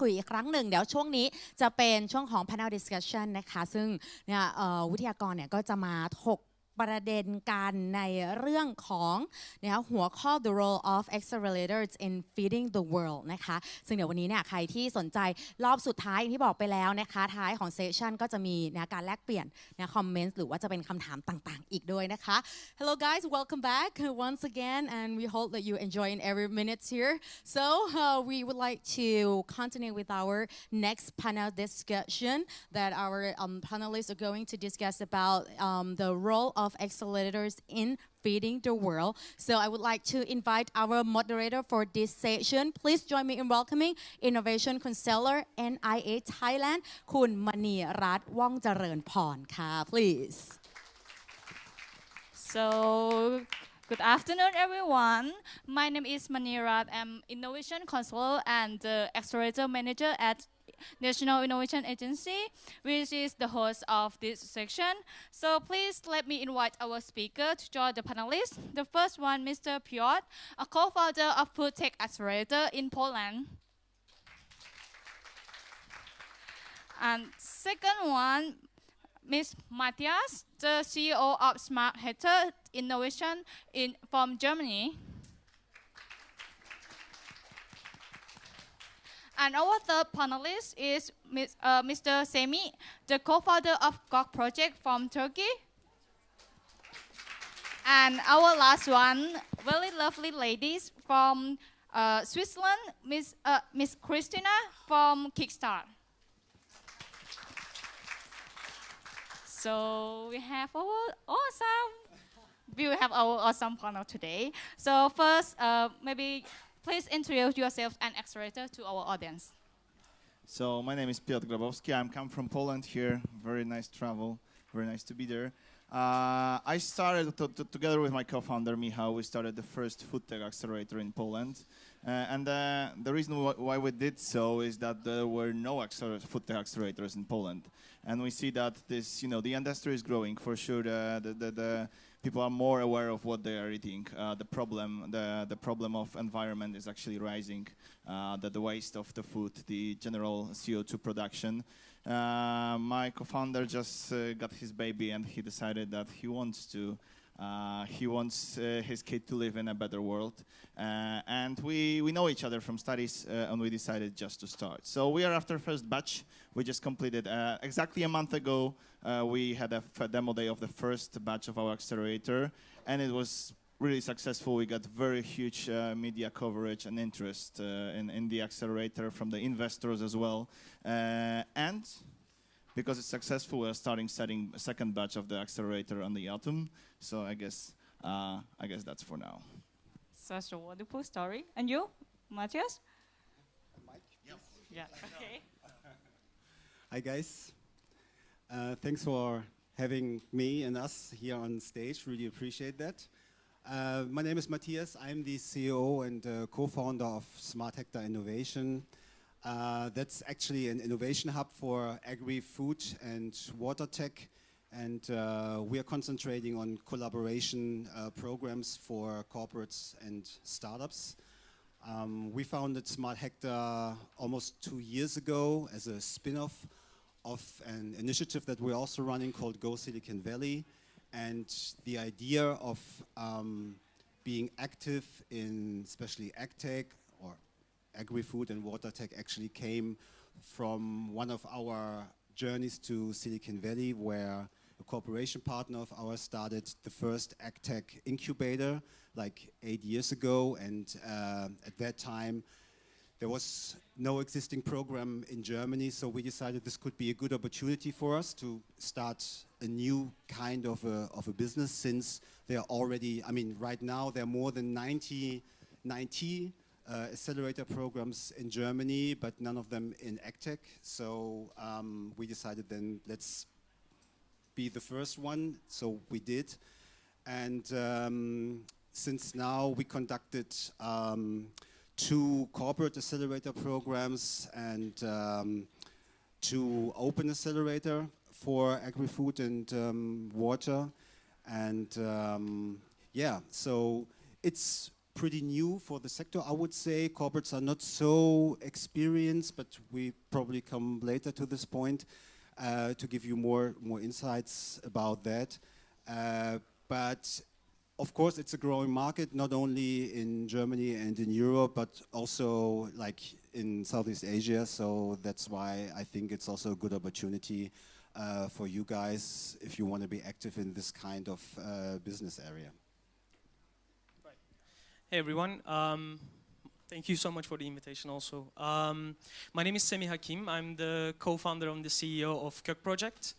คุยอีกครั้งหนึ่งเดี๋ยวช่วงนี้จะเป็นช่วงของ panel discussion นะคะซึ่งเนี่ยวิทยากรเนี่ยก็จะมาถกประเด็นกันในเรื่องของนะคะหัวข้อ the role of accelerators in feeding the world นะคะซึ่งเดี๋ยววันนี้เนี่ยใครที่สนใจรอบสุดท้ายที่บอกไปแล้วนะคะท้ายของเซสชันก็จะมีนะการแลกเปลี่ยนนะคอมเมนต์หรือว่าจะเป็นคำถามต่างๆอีกด้วยนะคะ Hello guys, welcome back once again and we hope that you enjoying every minute here. So we would like to continue with our next panel discussion that our panelists are going to discuss about the role of accelerators in feeding the world. So I would like to invite our moderator for this session. Please join me in welcoming Innovation Counselor NIA Thailand คุณมณีรัตน์ว่องเจริญพรค่ะ please. So, good afternoon, everyone. My name is Manirat. I'm Innovation Consultant and the Accelerator Manager at National Innovation Agency, which is the host of this section. So please let me invite our speaker to join the panelists. The first one, Mr. Piotr, a co-founder of Food Tech Accelerator in Poland. And second one, Ms. Matthias, the CEO of Smart Hatter Innovation from Germany. And our third panelist is Mr. Semi, the co-founder of GOG project from Turkey. And our last one, very lovely ladies from Switzerland, Miss Christina from Kickstart. So we have our awesome panel today. So first, maybe please introduce yourself and Accelerator to our audience. So my name is Piotr Garbowsky. I'm come from Poland here. Very nice travel. Very nice to be there. I started together with my co-founder Michał. We started the first food tech accelerator in Poland, and the reason why we did so is that there were no food tech accelerators in Poland, and we see that this, the industry is growing for sure. The people are more aware of what they are eating. The problem of environment is actually rising. The waste of the food, the general CO2 production. My co-founder just got his baby, and he decided that he wants his kid to live in a better world. And we know each other from studies, and we decided just to start. So we are after first batch. We just completed exactly a month ago. We had a demo day of the first batch of our accelerator, and it was really successful. We got very huge media coverage and interest in the accelerator from the investors as well. And because it's successful, we're setting a second batch of the accelerator on the autumn. So I guess that's for now. Such a wonderful story. And you, Matthias? Mike? Yes. Yeah. Okay. Hi guys. Thanks for having me and us here on stage. Really appreciate that. My name is Matthias. I'm the CEO and co-founder of Smart Hatter Innovation. That's actually an innovation hub for agri-food and water tech. And we are concentrating on collaboration programs for corporates and startups. We founded Smart Hatter almost 2 years ago as a spin-off of an initiative that we're also running called Go Silicon Valley. And the idea of being active in especially agtech or agri-food and water tech actually came from one of our journeys to Silicon Valley, where a cooperation partner of ours started the first agtech incubator like 8 years ago. And at that time, there was no existing program in Germany, so we decided this could be a good opportunity for us to start a new kind of a business, since there are already, right now there are more than 90 accelerator programs in Germany, but none of them in agtech. So we decided then let's be the first one, so we did. And since now we conducted 2 corporate accelerator programs and 2 open accelerator for agri-food and water. And yeah, so it's pretty new for the sector, I would say. Corporates are not so experienced, but we probably come later to this point to give you more insights about that. But of course, it's a growing market, not only in Germany and in Europe, but also like in Southeast Asia. So that's why I think it's also a good opportunity for you guys if you want to be active in this kind of business area. Hey everyone, thank you so much for the invitation also. My name is Semih Hakim, I'm the co-founder and the CEO of Kök Project.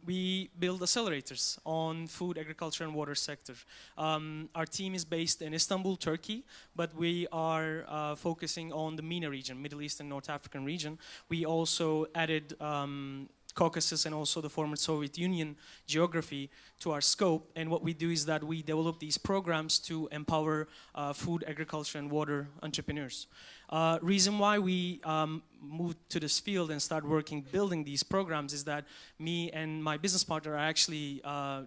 We build accelerators on food, agriculture and water sector. Our team is based in Istanbul, Turkey, but we are focusing on the MENA region, Middle East and North African region. We also added Caucasus and also the former Soviet Union geography to our scope, and what we do is that we develop these programs to empower food, agriculture and water entrepreneurs. Reason why we moved to this field and start working building these programs is that me and my business partner are actually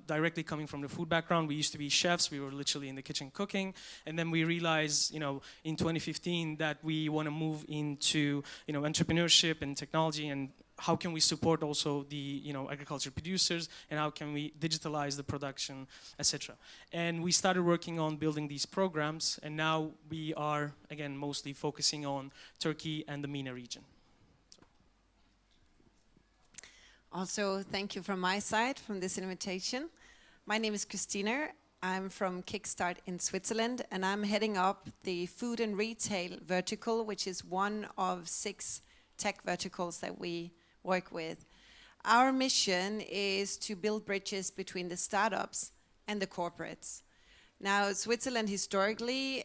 directly coming from the food background. We used to be chefs, we were literally in the kitchen cooking, and then we realized, you know, in 2015 that we want to move into, you know, entrepreneurship and technology, and how can we support also the, you know, agriculture producers, and how can we digitalize the production, etc. And we started working on building these programs, and now we are again mostly focusing on Turkey and the MENA region. Also, thank you from my side from this invitation. My name is Christina. I'm from Kickstart in Switzerland, and I'm heading up the food and retail vertical, which is one of 6 tech verticals that we work with. Our mission is to build bridges between the startups and the corporates. Now, Switzerland historically,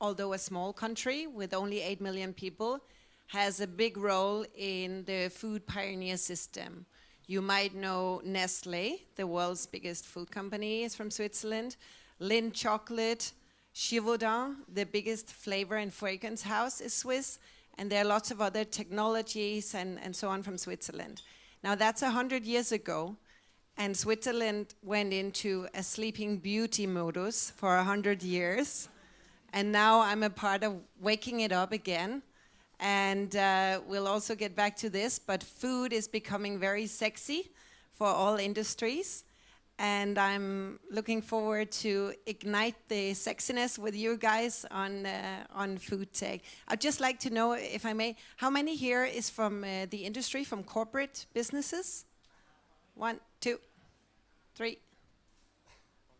although a small country with only 8 million people, has a big role in the food pioneer system. You might know Nestlé, the world's biggest food company, is from Switzerland. Lindt Chocolate, Givaudan, the biggest flavor and fragrance house, is Swiss. And there are lots of other technologies and so on from Switzerland. Now that's 100 years ago, and Switzerland went into a sleeping beauty modus for 100 years. And now I'm a part of waking it up again. And we'll also get back to this, but food is becoming very sexy for all industries. And I'm looking forward to ignite the sexiness with you guys on food tech. I'd just like to know, if I may, how many here is from the industry, from corporate businesses? 1, 2, 3.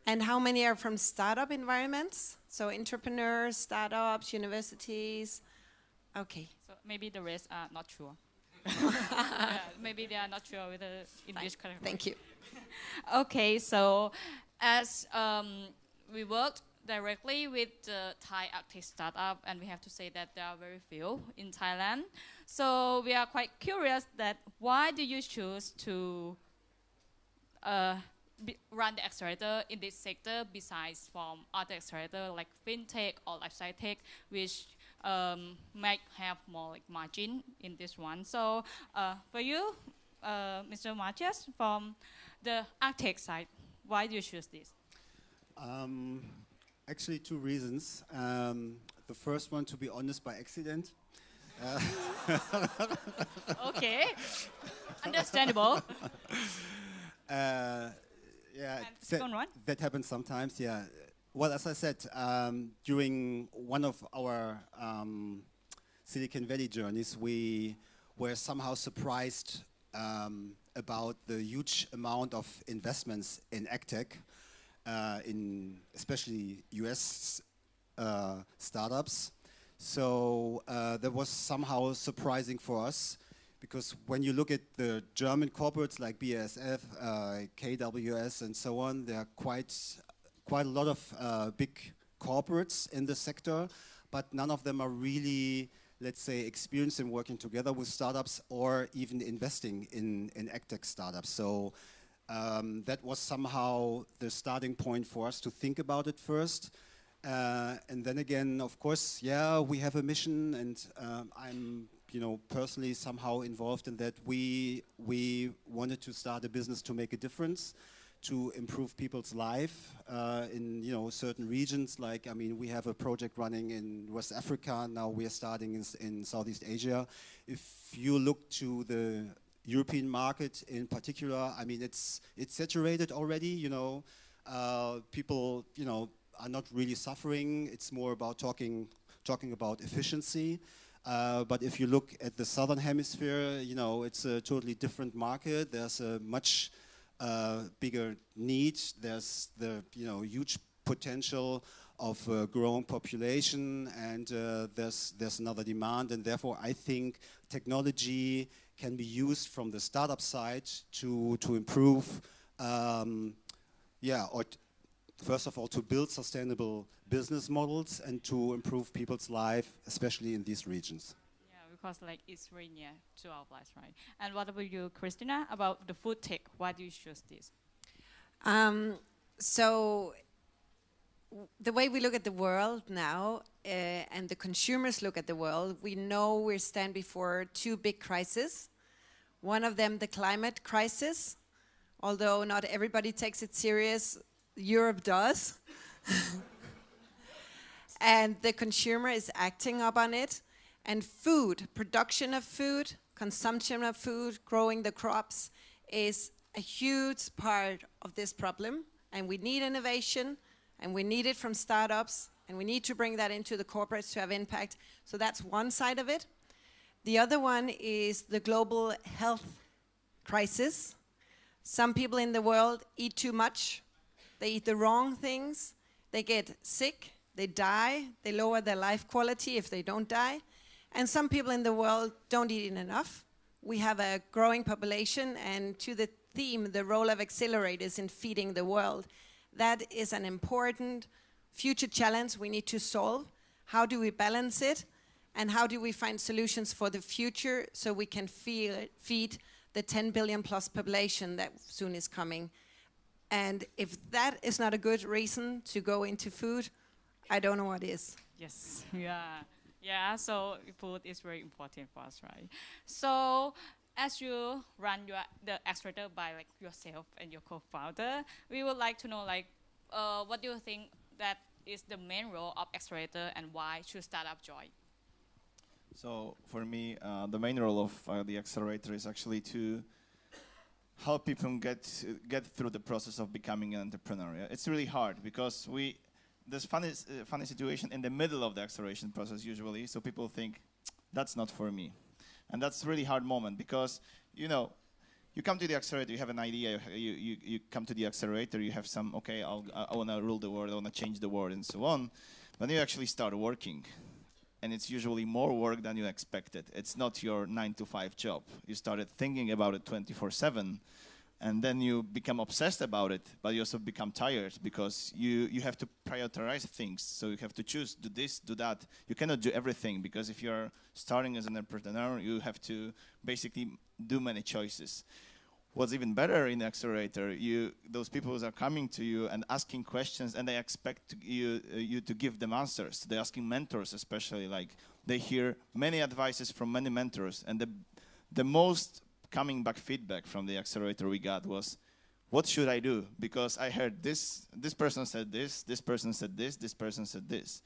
And how many are from startup environments? So entrepreneurs, startups, universities. Okay. So maybe the rest are not sure. Maybe they are not sure with the English category. Thank you. Okay, so as we worked directly with the Thai agtech startup, and we have to say that there are very few in Thailand. So we are quite curious that why do you choose to run the accelerator in this sector besides from other accelerator like fintech or lifestyle tech, which might have more like margin in this one. So for you, Mr. Matthias, from the agtech side, why do you choose this? Actually, 2 reasons. The first one, to be honest, by accident. Okay, understandable. Yeah, And second one? that happens sometimes, yeah. Well, as I said, during one of our Silicon Valley journeys, we were somehow surprised about the huge amount of investments in agtech, in especially US startups. So that was somehow surprising for us, because when you look at the German corporates like BASF, KWS and so on, there are quite a lot of big corporates in the sector, but none of them are really, let's say, experienced in working together with startups or even investing in agtech startups. So that was somehow the starting point for us to think about it first. And then again, of course, yeah, we have a mission, and I'm, personally somehow involved in that. We wanted to start a business to make a difference, to improve people's life in certain regions. Like, I mean, we have a project running in West Africa. Now we are starting in Southeast Asia. If you look to the European market in particular, I mean, it's saturated already. People are not really suffering. It's more about talking about efficiency. But if you look at the southern hemisphere, it's a totally different market. There's a much bigger need. There's the huge potential of a growing population, and there's another demand. And therefore, I think technology can be used from the startup side to improve, first of all, to build sustainable business models and to improve people's life, especially in these regions. Yeah, because like it's very near to our lives, right? And what about you, Christina, about the food tech? Why do you choose this? So the way we look at the world now and the consumers look at the world, we know we stand before two big crises. One of them, the climate crisis. Although not everybody takes it serious, Europe does. And the consumer is acting up on it. And food, production of food, consumption of food, growing the crops is a huge part of this problem. And we need innovation, and we need it from startups, and we need to bring that into the corporates to have impact. So that's one side of it. The other one is the global health crisis. Some people in the world eat too much. They eat the wrong things. They get sick. They die. They lower their life quality if they don't die. And some people in the world don't eat enough. We have a growing population, and to the theme, the role of accelerators in feeding the world, that is an important future challenge we need to solve. How do we balance it? And how do we find solutions for the future so we can feed the 10 billion plus population that soon is coming? And if that is not a good reason to go into food, I don't know what is. Yes. Yeah. So food is very important for us, right? So as you run the Accelerator by like yourself and your co-founder, we would like to know what do you think that is the main role of Accelerator and why should startup join? So for me, the main role of the Accelerator is actually to help people get through the process of becoming an entrepreneur. Yeah? It's really hard because there's funny situation in the middle of the acceleration process usually, so people think, that's not for me. And that's a really hard moment because, you come to the Accelerator, you have an idea, you come to the Accelerator, you have some, okay, I want to rule the world, I want to change the world and so on. But then you actually start working. And it's usually more work than you expected. It's not your 9-to-5 job. You started thinking about it 24/7, and then you become obsessed about it, but you also become tired because you have to prioritize things. So you have to choose, do this, do that. You cannot do everything because if you're starting as an entrepreneur, you have to basically do many choices. What's even better in Accelerator, those people are coming to you and asking questions, and they expect you to give them answers. They're asking mentors, especially, like they hear many advices from many mentors, and the most coming back feedback from the Accelerator we got was, what should I do? Because I heard this person said this person said this person said this.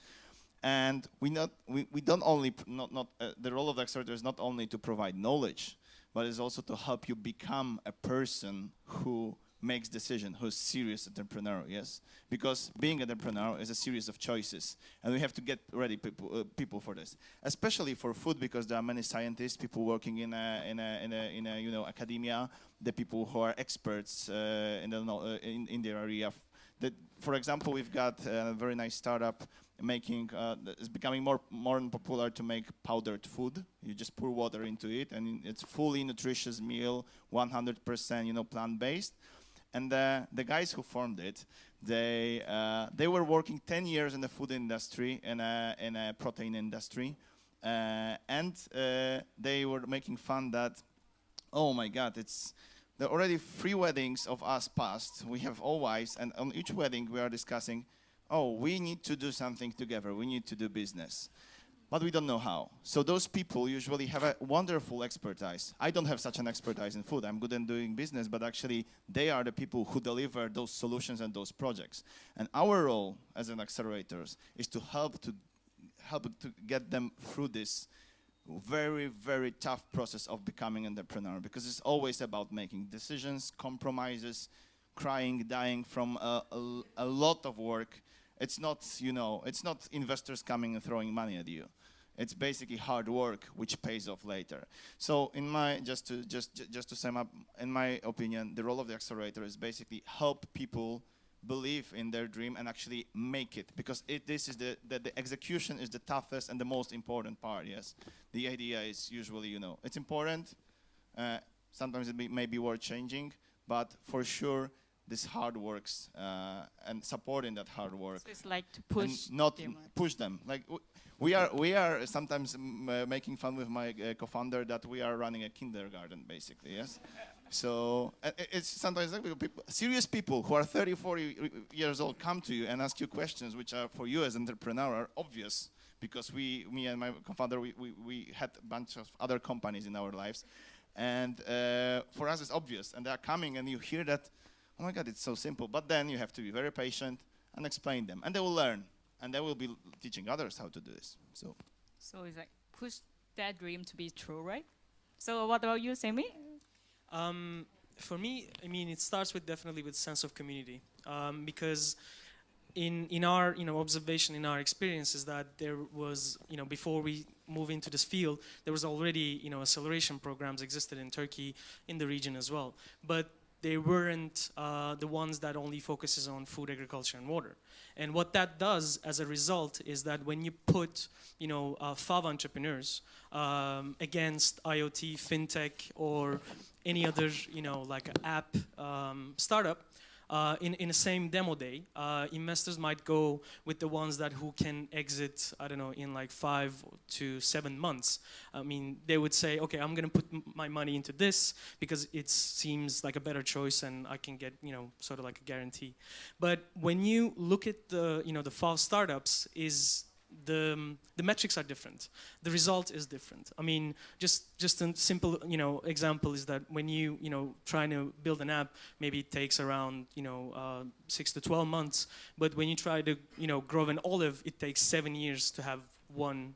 And we don't only, the role of the Accelerator is not only to provide knowledge, but it's also to help you become a person who makes decisions, who's serious entrepreneur, yes? Because being an entrepreneur is a series of choices, and we have to get ready people for this. Especially for food, because there are many scientists, people working in academia, the people who are experts in their area. For example, we've got a very nice startup making it's becoming more popular to make powdered food. You just pour water into it, and it's fully nutritious meal, 100% plant-based. And the guys who formed it, they were working 10 years in the food industry, in a protein industry, and they were making fun that, oh my God, there are already 3 weddings of us passed. We have all wives, and on each wedding we are discussing, oh, we need to do something together. We need to do business. but we don't know how. So those people usually have a wonderful expertise. I don't have such an expertise in food. I'm good in doing business, but actually they are the people who deliver those solutions and those projects. And our role as an accelerators is to help to get them through this very, very tough process of becoming an entrepreneur, because it's always about making decisions, compromises, crying, dying from a lot of work. It's not, it's not investors coming and throwing money at you. It's basically hard work which pays off later. So in my, just to sum up, in my opinion, the role of the accelerator is basically help people believe in their dream and actually make it, because this is the execution is the toughest and the most important part. Yes, the idea is usually, it's important. Sometimes it may be worth changing, but for sure this hard works and supporting that hard work. So it's like to push and not them. push them. Like we are sometimes making fun with my co-founder that we are running a kindergarten, basically. Yes. So it's sometimes like serious people who are 30, 40 years old come to you and ask you questions which are for you as an entrepreneur are obvious, because me and my co-founder, we had a bunch of other companies in our lives, and for us it's obvious, and they are coming and you hear that, oh my God, it's so simple. But then you have to be very patient and explain them, and they will learn, and they will be teaching others how to do this. So it's like push that dream to be true, right? So what about you, Semi? For me, I mean, it starts definitely with sense of community, because in our observation, in our experience, is that there was, before we move into this field, there was already acceleration programs existed in Turkey, in the region as well, but they weren't the ones that only focuses on food, agriculture, and water. And what that does as a result is that when you put, FAV entrepreneurs against IoT, fintech, or any other, like an app startup, in the same demo day, investors might go with the ones who can exit, I don't know, in like 5 to 7 months. I mean, they would say, okay, I'm going to put my money into this because it seems like a better choice and I can get, sort of like a guarantee. But when you look at the, the false startups, the metrics are different. The result is different. I mean, just a simple, example is that when you, trying to build an app, maybe it takes around, 6 to 12 months. But when you try to, grow an olive, it takes 7 years to have one,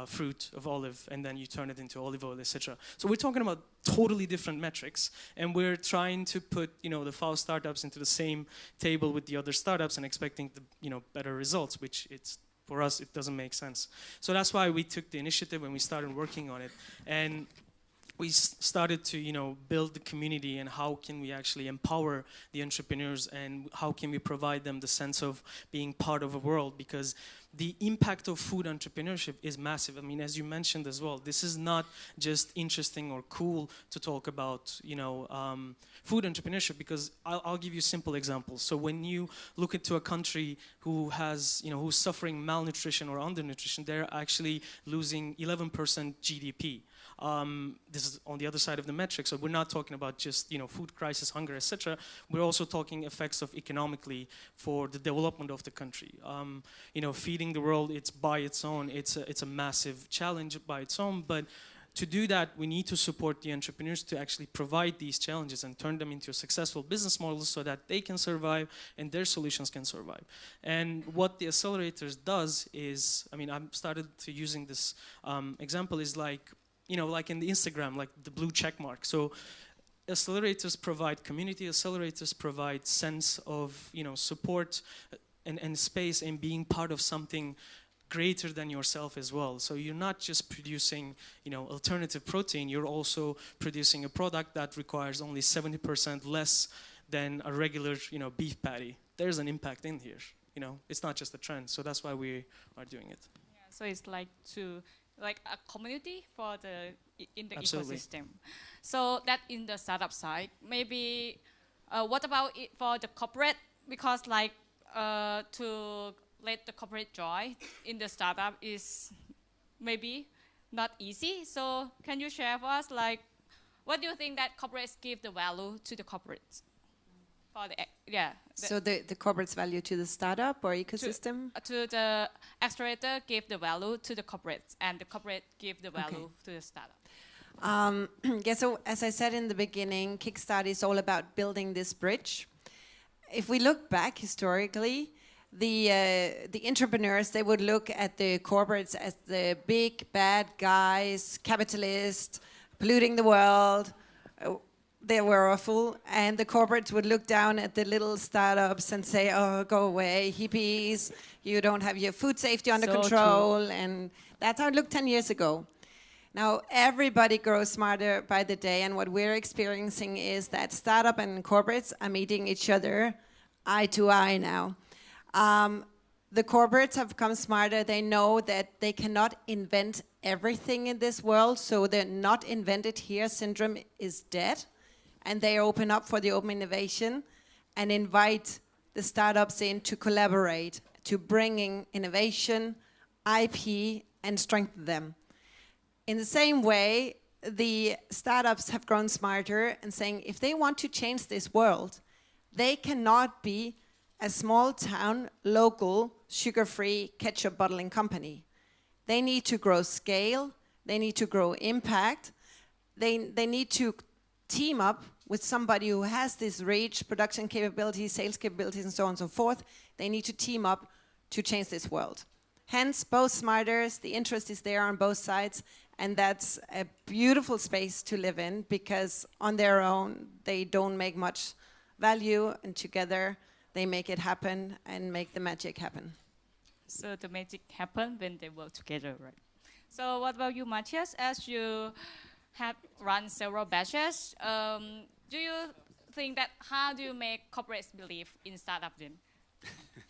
fruit of olive, and then you turn it into olive oil, etc. So we're talking about totally different metrics, and we're trying to put, the false startups into the same table with the other startups and expecting the, better results, which for us, it doesn't make sense. So that's why we took the initiative and we started working on it. And we started to, build the community and how can we actually empower the entrepreneurs and how can we provide them the sense of being part of a world, because the impact of food entrepreneurship is massive. I mean, as you mentioned as well, this is not just interesting or cool to talk about, food entrepreneurship, because I'll give you simple examples. So when you look into a country who has, who's suffering malnutrition or undernutrition, they're actually losing 11% GDP. This is on the other side of the metric, so we're not talking about just food crisis, hunger, etc. We're also talking effects of economically for the development of the country. Feeding the world, it's by its own, it's a massive challenge by its own, but to do that, we need to support the entrepreneurs to actually provide these challenges and turn them into successful business models so that they can survive and their solutions can survive. And what the accelerators does is, I mean, I've started to using this example is like, like in the Instagram, like the blue check mark. So accelerators provide community, accelerators provide sense of, support and space and being part of something greater than yourself as well. So you're not just producing, alternative protein, you're also producing a product that requires only 70% less than a regular, beef patty. There's an impact in here, it's not just a trend. So that's why we are doing it. Yeah, so it's like a community for in the Absolutely. ecosystem. So that in the startup side, maybe what about it for the corporate? Because to let the corporate join in the startup is maybe not easy. So can you share for us what do you think that corporates give the value to the corporates? For the yeah. So the corporate's value to the startup or ecosystem? To the accelerator give the value to the corporate, and the corporate give the value to the startup. Yeah, so as I said in the beginning, Kickstart is all about building this bridge. If we look back historically, the entrepreneurs, they would look at the corporates as the big bad guys, capitalists, polluting the world. They were awful, and the corporates would look down at the little startups and say, "Oh, go away, hippies! You don't have your food safety under So control." And that's how it looked 10 years ago. Now everybody grows smarter by the day, and what we're experiencing is that startup and corporates are meeting each other eye to eye now. The corporates have become smarter. They know that they cannot invent everything in this world, so the not invented here syndrome is dead. And they open up for the open innovation and invite the startups in to collaborate, to bringing innovation, IP, and strengthen them. In the same way, the startups have grown smarter and saying if they want to change this world, they cannot be a small town, local, sugar-free ketchup bottling company. They need to grow scale, they need to grow impact, they need to team up with somebody who has this reach, production capabilities, sales capabilities, and so on and so forth. They need to team up to change this world. Hence, both smarters, the interest is there on both sides, and that's a beautiful space to live in because on their own, they don't make much value, and together they make it happen and make the magic happen. So the magic happen when they work together, right? So what about you, Matthias? As you have run several batches, do you think that how do you make corporates believe in startup then?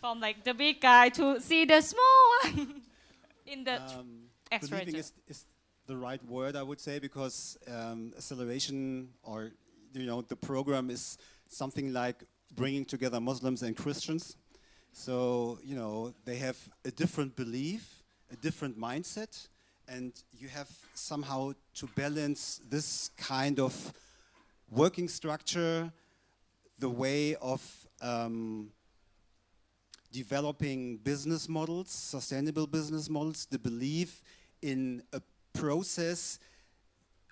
From like the big guy to see the small one in the accelerator. Believing is the right word, I would say, because acceleration, or the program is something like bringing together Muslims and Christians. So they have a different belief, a different mindset, and you have somehow to balance this kind of working structure, the way of developing business models, sustainable business models, the belief in a process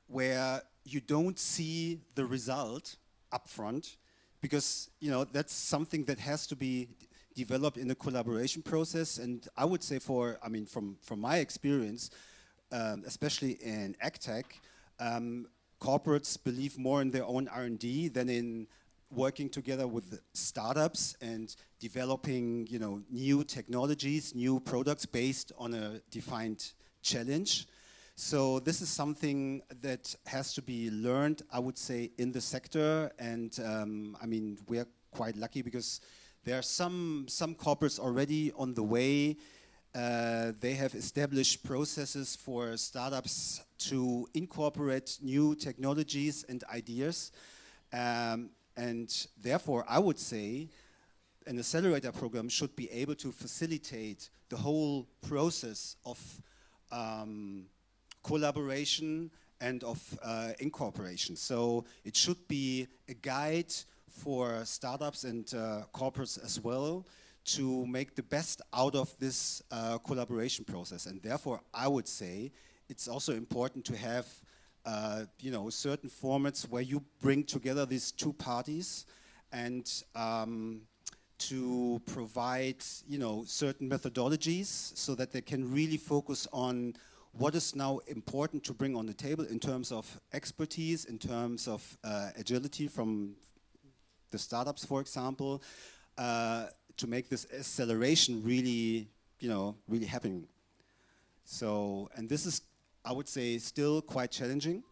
where you don't see the result upfront, because that's something that has to be developed in a collaboration process. And I would say from my experience, especially in AgTech, corporates believe more in their own R&D than in working together with startups and developing new technologies, new products based on a defined challenge. So this is something that has to be learned, I would say, in the sector. And we are quite lucky because there are some corporates already on the way. They have established processes for startups to incorporate new technologies and ideas. And therefore, I would say an accelerator program should be able to facilitate the whole process of collaboration and of incorporation. So it should be a guide for startups and corporates as well to make the best out of this collaboration process. And therefore, I would say it's also important to have certain formats where you bring together these two parties and to provide certain methodologies so that they can really focus on what is now important to bring on the table in terms of expertise, in terms of agility from the startups, for example, to make this acceleration really happening. So, and this is, I would say, still quite challenging,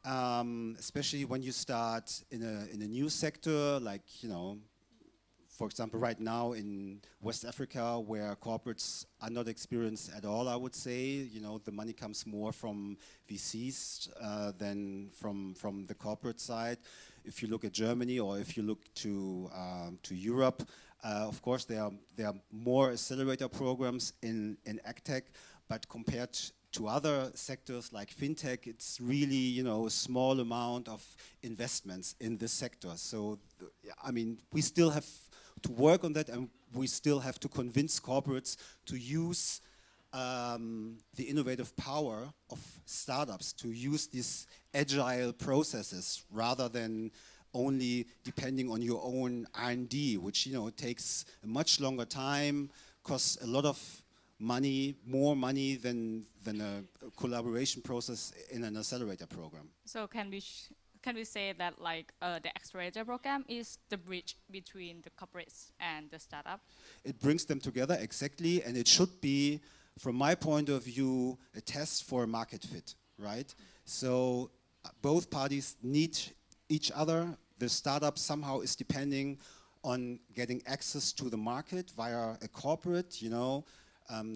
especially when you start in a new sector, like for example, right now in West Africa, where corporates are not experienced at all, I would say, the money comes more from VCs than from the corporate side. If you look at Germany, or if you look to Europe, of course there are more accelerator programs in AgTech, but compared to other sectors like fintech, it's really, a small amount of investments in this sector. So, I mean, we still have to work on that, and we still have to convince corporates to use the innovative power of startups, to use these agile processes rather than only depending on your own R&D, which takes a much longer time, costs a lot of money, more money than a collaboration process in an accelerator program. So can we say that like the accelerator program is the bridge between the corporates and the startup? It brings them together, exactly, and it should be, from my point of view, a test for a market fit, right? So both parties need each other. The startup somehow is depending on getting access to the market via a corporate,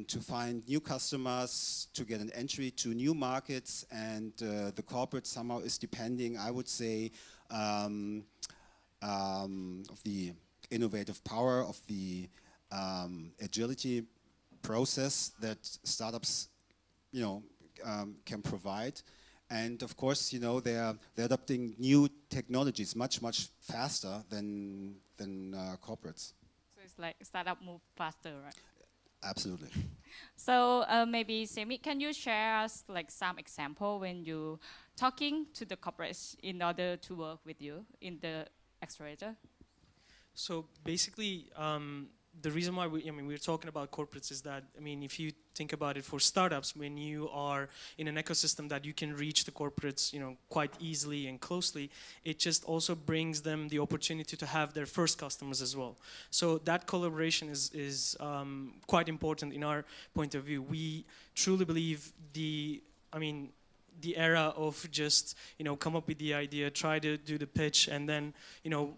to find new customers, to get an entry to new markets, and the corporate somehow is depending, I would say, of the innovative power, of the agility process that startups, can provide. And of course, they're adopting new technologies much faster than corporates. So it's like startup move faster, right? Absolutely. So maybe Semi, can you share us like some example when you talking to the corporates in order to work with you in the accelerator? So basically, the reason why we're talking about corporates is that, if you think about it, for startups, when you are in an ecosystem that you can reach the corporates, quite easily and closely, it just also brings them the opportunity to have their first customers as well. So that collaboration is quite important in our point of view. We truly believe the era of just, come up with the idea, try to do the pitch, and then,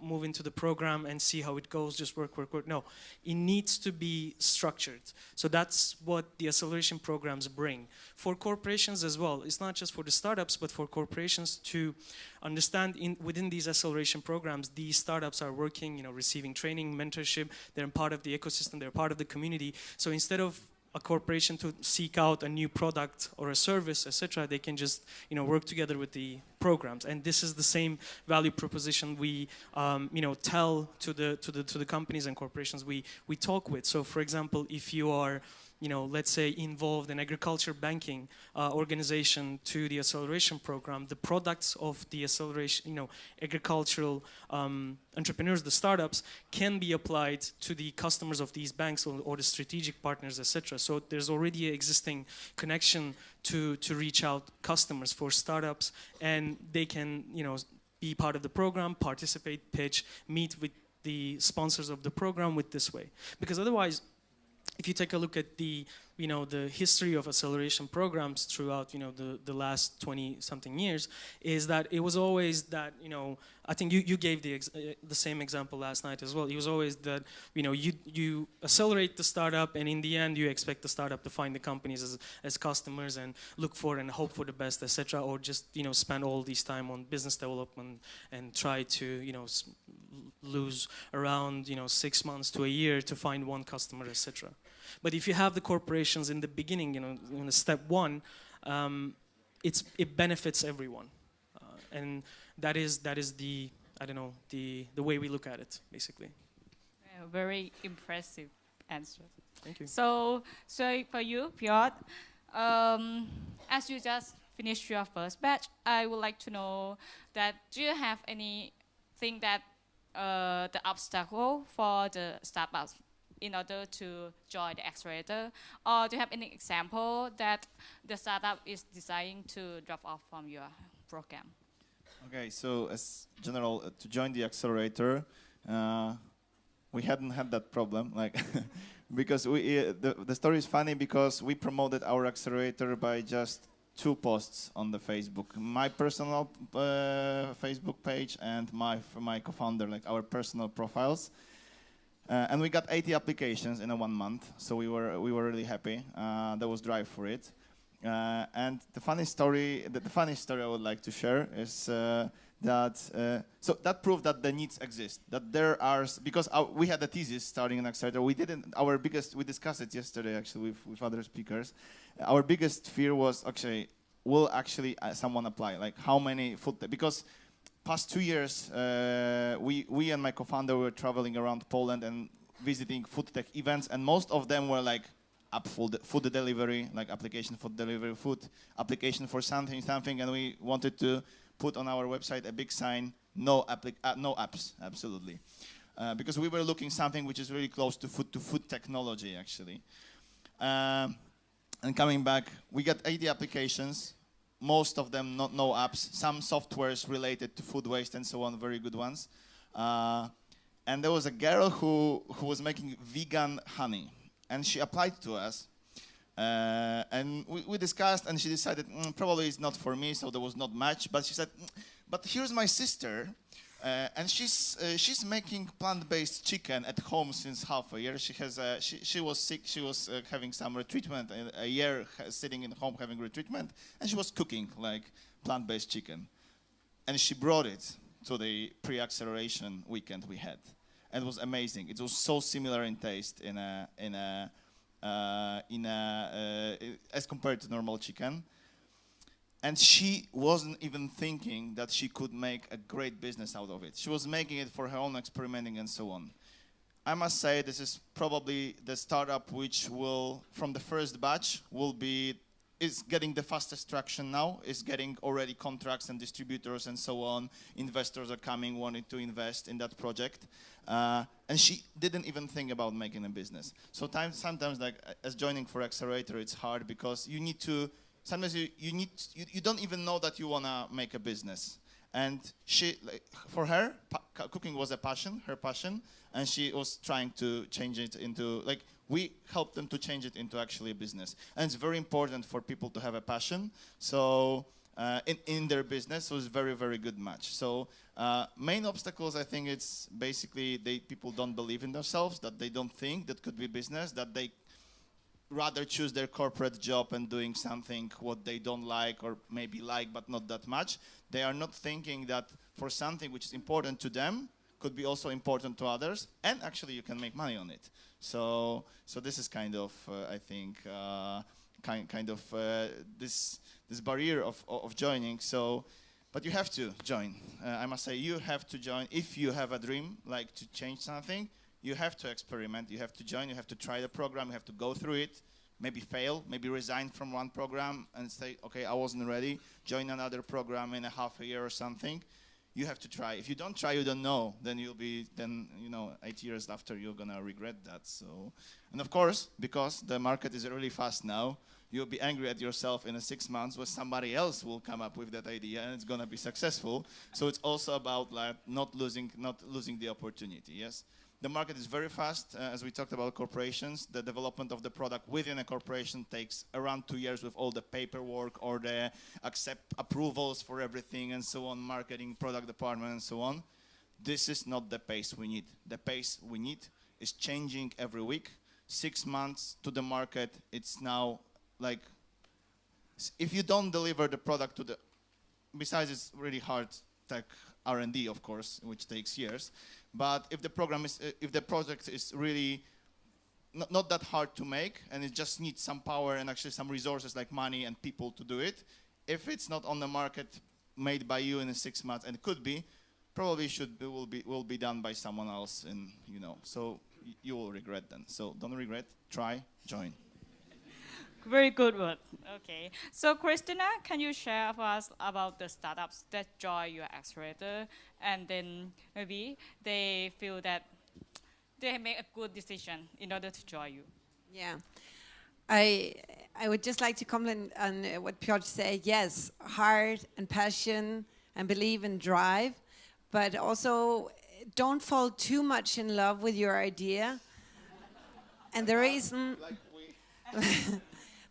move into the program and see how it goes, just work. No, it needs to be structured. So that's what the acceleration programs bring. For corporations as well, it's not just for the startups, but for corporations to understand within these acceleration programs, these startups are working, receiving training, mentorship, they're part of the ecosystem, they're part of the community. So instead of a corporation to seek out a new product or a service, etc., they can just work together with the programs. And this is the same value proposition we tell to the companies and corporations we talk with. So for example, if you are let's say involved in agriculture banking organization to the acceleration program, the products of the acceleration, agricultural entrepreneurs, the startups, can be applied to the customers of these banks or the strategic partners, etc. So there's already an existing connection to reach out customers for startups, and they can, be part of the program, participate, pitch, meet with the sponsors of the program with this way. Because otherwise, if you take a look at the history of acceleration programs throughout the last 20-something years, is that it was always that I think you gave the same example last night as well. It was always that you accelerate the startup, and in the end you expect the startup to find the companies as customers and look for and hope for the best, etc., or just spend all this time on business development and try to lose around 6 months to a year to find one customer, etc. But if you have the corporations in the beginning, in step one, it benefits everyone, and that is the the way we look at it, basically. Yeah, very impressive answer. Thank you. So for you, Piotr, as you just finished your first batch, I would like to know that do you have anything that the obstacle for the startups in order to join the accelerator, or do you have any example that the startup is deciding to drop off from your program? Okay, so as general, to join the accelerator, we hadn't had that problem, like, because the story is funny because we promoted our accelerator by just 2 posts on the Facebook, my personal Facebook page and my co-founder, like our personal profiles. And we got 80 applications in 1 month, so we were really happy. There was drive for it, and the funny story I would like to share is that so that proved that the needs exist. That there are because we had a thesis starting in Accelerator. We didn't. We discussed it yesterday actually with other speakers. Our biggest fear was actually will actually someone apply? Like how many food? Because past 2 years, we and my co-founder were traveling around Poland and visiting food tech events, and most of them were like app food delivery, like application for delivery food, application for something, and we wanted to put on our website a big sign, no apps, absolutely. Because we were looking something which is really close to food technology, actually. And coming back, we got 80 applications, most of them no apps, some softwares related to food waste and so on, very good ones. And there was a girl who was making vegan honey, and she applied to us. And we discussed, and she decided probably it's not for me, so there was not much. But she said, but here's my sister, and she's making plant-based chicken at home since half a year. She was sick. She was having some retreatment, a year sitting in home having retreatment, and she was cooking like plant-based chicken, and she brought it to the pre-acceleration weekend we had, and it was amazing. It was so similar in taste as compared to normal chicken. And she wasn't even thinking that she could make a great business out of it. She was making it for her own experimenting and so on. I must say this is probably the startup which will, from the first batch, is getting the fastest traction now, is getting already contracts and distributors and so on. Investors are coming, wanting to invest in that project. And she didn't even think about making a business. So sometimes like as joining for Accelerator, it's hard because you need to, sometimes you don't even know that you want to make a business. And she, for her, cooking was her passion, and she was trying to change it into, we helped them to change it into actually a business. And it's very important for people to have a passion. So in their business, so it's very, very good match. So main obstacles, I think it's basically people don't believe in themselves, that they don't think that could be business, that they rather choose their corporate job and doing something what they don't like or maybe like but not that much. They are not thinking that for something which is important to them could be also important to others, and actually you can make money on it. So this is kind of I think this barrier of joining. So, but you have to join. I must say you have to join if you have a dream like to change something. You have to experiment, you have to join, you have to try the program, you have to go through it, maybe fail, maybe resign from one program and say, okay, I wasn't ready, join another program in a half a year or something. You have to try. If you don't try, you don't know. Then 8 years after, you're gonna regret that. So, and of course, because the market is really fast now, you'll be angry at yourself in 6 months when somebody else will come up with that idea and it's gonna be successful. So it's also about like not losing the opportunity. Yes. The market is very fast. As we talked about corporations, the development of the product within a corporation takes around 2 years with all the paperwork or the approvals for everything and so on, marketing, product department and so on. This is not the pace we need. The pace we need is changing every week. 6 months to the market, it's now like, if you don't deliver the product besides it's really hard tech R&D, of course, which takes years. But if the project is really not that hard to make, and it just needs some power and actually some resources like money and people to do it, if it's not on the market made by you in 6 months, and it could be, probably will be done by someone else, and so you will regret then. So don't regret. Try, join. Very good word. Okay. So Christina, can you share with us about the startups that join your accelerator, and then maybe they feel that they make a good decision in order to join you? Yeah. I would just like to comment on what Piotr said. Yes, heart and passion and believe and drive, but also don't fall too much in love with your idea. And the reason...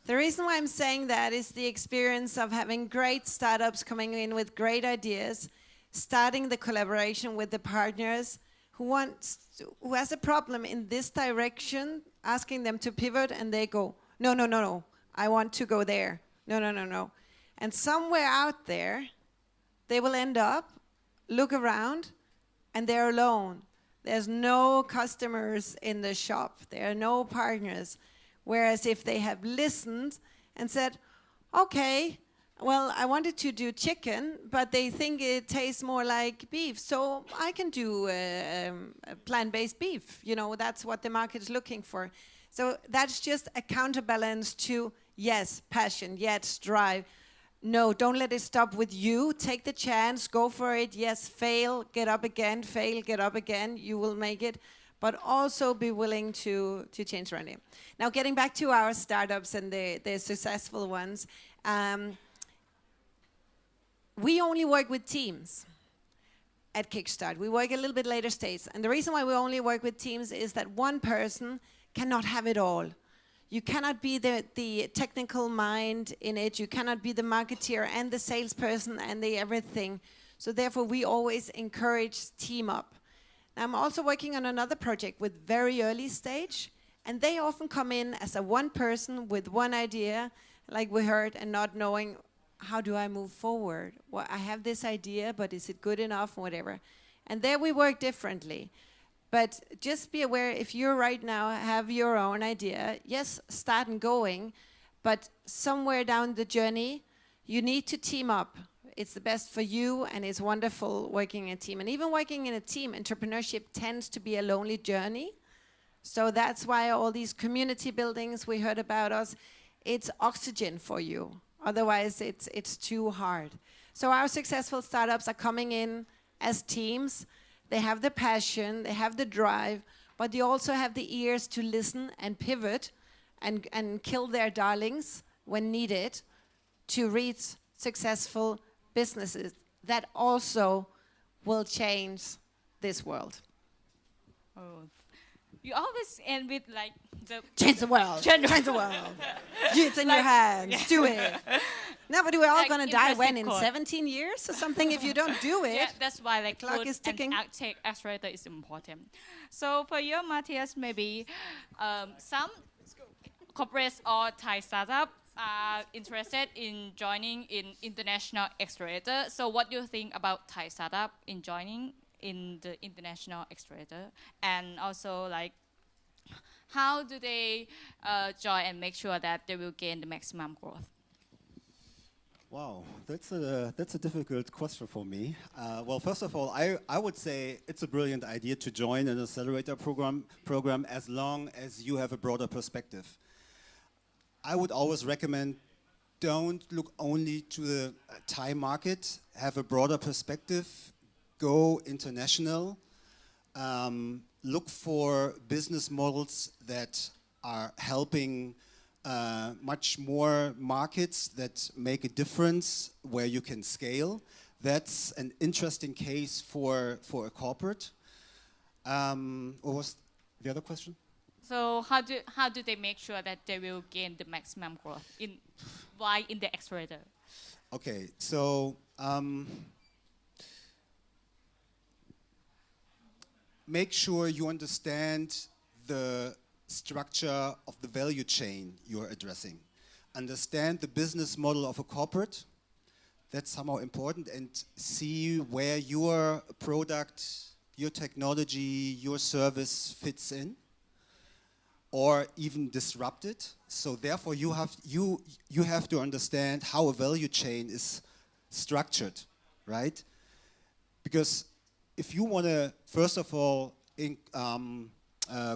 The reason why I'm saying that is the experience of having great startups coming in with great ideas, starting the collaboration with the partners who has a problem in this direction, asking them to pivot, and they go, no, I want to go there. No. And somewhere out there, they will end up look around and they're alone. There's no customers in the shop. There are no partners. Whereas if they have listened and said, okay, well, I wanted to do chicken, but they think it tastes more like beef, so I can do plant-based beef. You know, that's what the market is looking for. So that's just a counterbalance to, yes, passion, yes, drive. No, don't let it stop with you. Take the chance, go for it. Yes, fail, get up again, fail, get up again. You will make it. But also be willing to change around it. Now, getting back to our startups and the successful ones, we only work with teams at Kickstart. We work a little bit later stage. And the reason why we only work with teams is that one person cannot have it all. You cannot be the technical mind in it. You cannot be the marketeer and the salesperson and the everything. So therefore, we always encourage team up. Now, I'm also working on another project with very early stage. And they often come in as a one person with one idea, like we heard, and not knowing, how do I move forward? Well, I have this idea, but is it good enough, whatever. And there we work differently. But just be aware, if you right now have your own idea, yes, start and going, but somewhere down the journey, you need to team up. It's the best for you, and it's wonderful working in a team. And even working in a team, entrepreneurship tends to be a lonely journey. So that's why all these community buildings we heard about us, it's oxygen for you. Otherwise, it's too hard. So our successful startups are coming in as teams. They have the passion, they have the drive, but they also have the ears to listen and pivot and kill their darlings when needed to reach successful businesses that also will change this world. Oh. You always end with like the Change the world. Change the world. It's in your hands. Yeah. Do it. No, but we're all Like going to die when? In impressive quote. 17 years or something if you don't do it? Yeah, that's why like Clock food is ticking. and accelerator is important. So for you, Matthias, maybe some corporates or Thai startup are interested in joining in international accelerator. So what do you think about Thai startup in joining in the international accelerator, and also like how do they join and make sure that they will gain the maximum growth? Wow, that's a difficult question for me. Well, first of all, I would say it's a brilliant idea to join an accelerator program as long as you have a broader perspective. I would always recommend don't look only to the Thai market, have a broader perspective, go international, look for business models that are helping much more markets that make a difference where you can scale. That's an interesting case for a corporate. What was the other question? So how do they make sure that they will gain the maximum growth in the accelerator? Okay, so make sure you understand the structure of the value chain you're addressing. Understand the business model of a corporate. That's somehow important, and see where your product, your technology, your service fits in, or even disrupt it. So therefore, you have to understand how a value chain is structured, right? Because if you want to, first of all,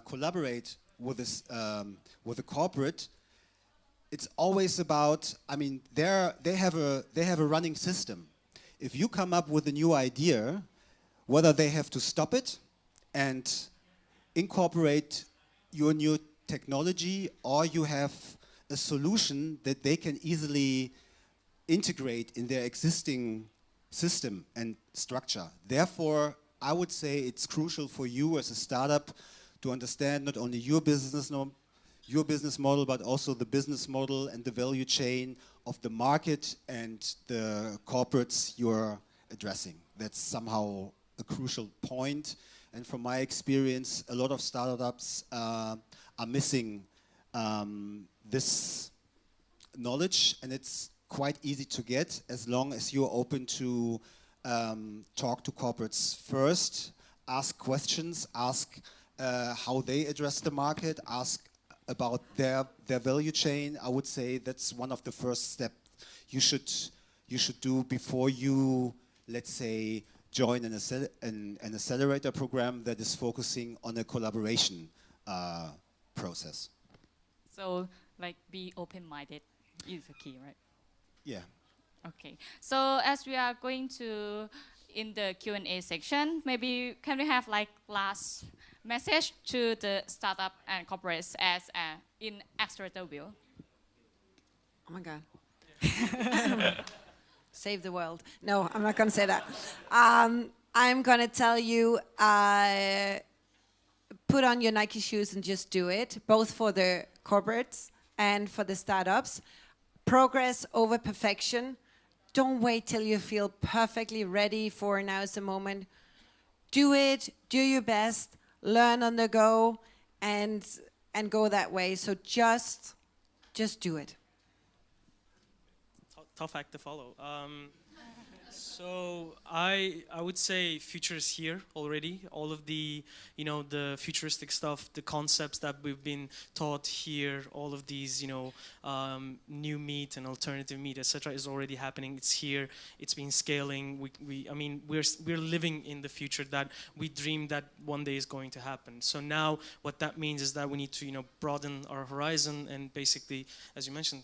collaborate with a corporate, it's always about. I mean, they have a running system. If you come up with a new idea, whether they have to stop it and incorporate your new technology, or you have a solution that they can easily integrate in their existing system and structure. Therefore, I would say it's crucial for you as a startup to understand not only your business model, but also the business model and the value chain of the market and the corporates you're addressing. That's somehow a crucial point. And from my experience, a lot of startups are missing this knowledge, and it's quite easy to get as long as you're open to talk to corporates first, ask questions, ask how they address the market, ask about their value chain. I would say that's one of the first steps you should do before you, let's say, join an accelerator program that is focusing on a collaboration process. So, like, be open-minded is the key, right? Yeah. Okay. So, as we are going to in the Q&A section, maybe can we have like last message to the startup and corporates as in Accelerator view? Oh my God. Save the world. No, I'm not going to say that. I'm going to tell you, put on your Nike shoes and just do it, both for the corporates and for the startups. Progress over perfection. Don't wait till you feel perfectly ready for now is the moment. Do it, do your best, learn on the go, and go that way. So just do it. Tough act to follow. So I would say future is here already. All of the the futuristic stuff, the concepts that we've been taught here, all of these new meat and alternative meat, etc., is already happening. It's here. It's been scaling. I mean we're living in the future that we dream that one day is going to happen. So now what that means is that we need to broaden our horizon and basically, as you mentioned,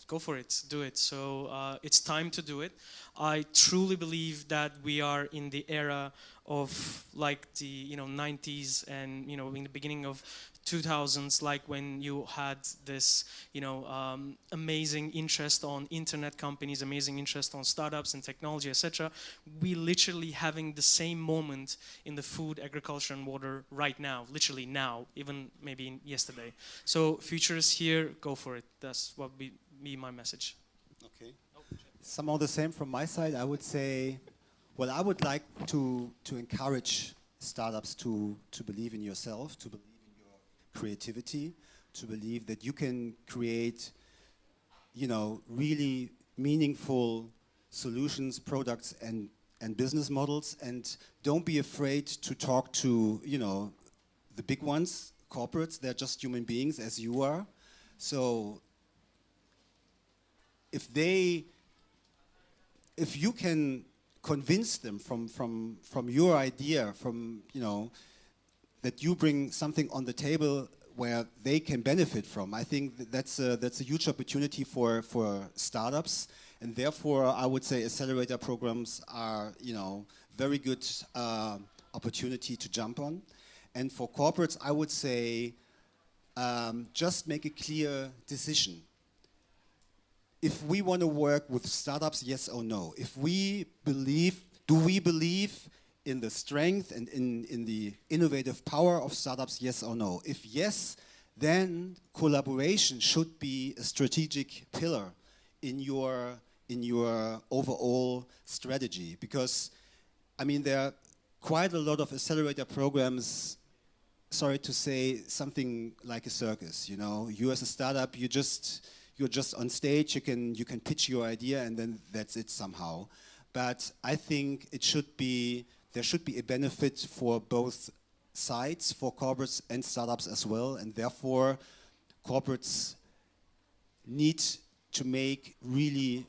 go for it, do it. So it's time to do it. I truly believe that we are in the era of like the 90s and in the beginning of 2000s, like when you had this amazing interest on internet companies, amazing interest on startups and technology, etc. We literally having the same moment in the food, agriculture and water right now, literally now, even maybe yesterday. So future is here, go for it. That's what be my message. Okay. Somehow the same from my side. I would say, well, I would like to encourage startups to believe in yourself, to believe in your creativity, to believe that you can create, really meaningful solutions, products, and business models. And don't be afraid to talk to, the big ones, corporates. They're just human beings as you are. So if you can convince them from your idea, that you bring something on the table where they can benefit from, I think that's a huge opportunity for startups, and therefore I would say accelerator programs are very good opportunity to jump on. And for corporates, I would say just make a clear decision. If we want to work with startups, yes or no? If we believe, do we believe in the strength and in the innovative power of startups, yes or no? If yes, then collaboration should be a strategic pillar in your overall strategy. Because, I mean, there are quite a lot of accelerator programs, sorry to say, something like a circus, You as a startup, you're just on stage, you can pitch your idea and then that's it somehow. But I think there should be a benefit for both sides, for corporates and startups as well, and therefore corporates need to make really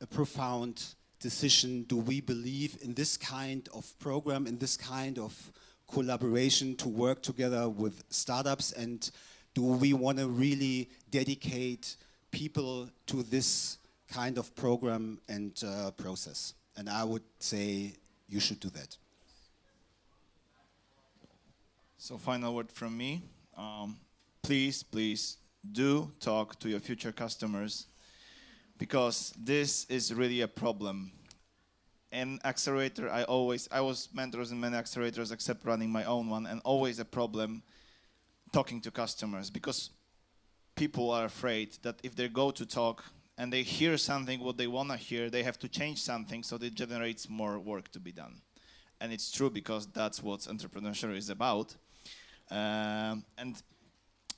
a profound decision. Do we believe in this kind of program, in this kind of collaboration to work together with startups, and do we want to really dedicate people to this kind of program and process? And I would say you should do that. So final word from me. Please do talk to your future customers, because this is really a problem. In Accelerator, I was mentors in many accelerators except running my own one, and always a problem talking to customers, because people are afraid that if they go to talk and they hear something what they want to hear, they have to change something, so it generates more work to be done. And it's true, because that's what entrepreneurship is about. And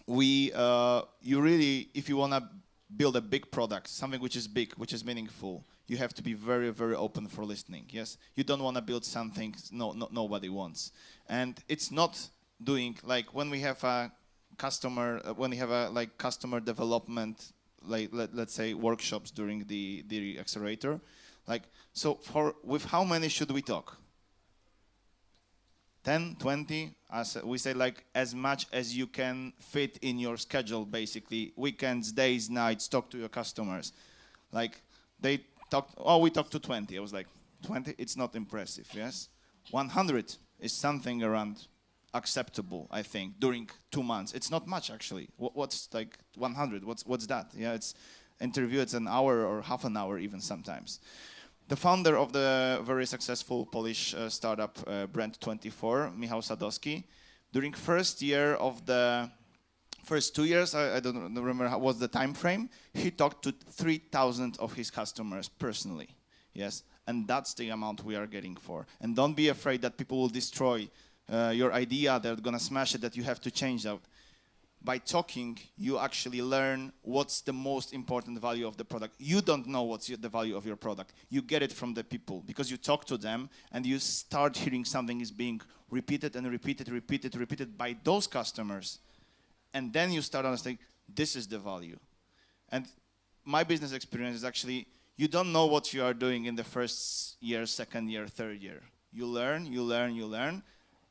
you really, if you want to build a big product, something which is big, which is meaningful, you have to be very, very open for listening. Yes, you don't want to build something nobody wants, and it's not doing like when we have a customer, when we have a like customer development, like let's say workshops during the accelerator, like so with how many should we talk? 10, 20, as we say, like as much as you can fit in your schedule, basically. Weekends, days, nights, talk to your customers. Like they talked, oh, we talked to 20. I was like, 20? It's not impressive, yes? 100 is something around acceptable, I think, during 2 months. It's not much, actually. What's like 100? What's that? Yeah, it's interview, it's an hour or half an hour even sometimes. The founder of the very successful Polish startup Brand24, Michał Sadowski, during first 2 years, I don't remember what was the time frame, he talked to 3,000 of his customers personally, yes, and that's the amount we are getting for. And don't be afraid that people will destroy your idea, they're gonna smash it, that you have to change that. By talking, you actually learn what's the most important value of the product. You don't know what's the value of your product. You get it from the people because you talk to them and you start hearing something is being repeated and repeated by those customers. And then you start understanding, this is the value. And my business experience is actually, you don't know what you are doing in the first year, second year, third year. You learn.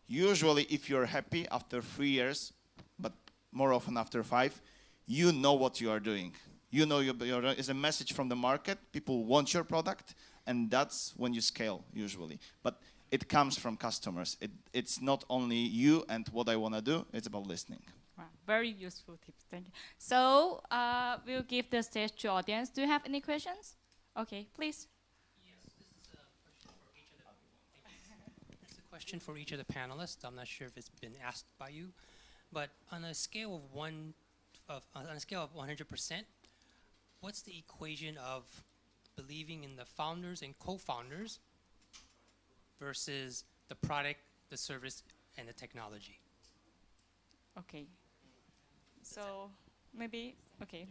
Usually, if you're happy after 3 years, but more often after 5, you know what you are doing. You know it's a message from the market, people want your product, and that's when you scale, usually. But it comes from customers. It's not only you and what I want to do, it's about listening. Wow, very useful tips, thank you. So we'll give the stage to audience. Do you have any questions? Okay, please. Yes, this is a question for each of the panelists. I'm not sure if it's been asked by you. But on a scale of 100%, what's the equation of believing in the founders and co-founders versus the product, the service, and the technology? Okay. So maybe, okay.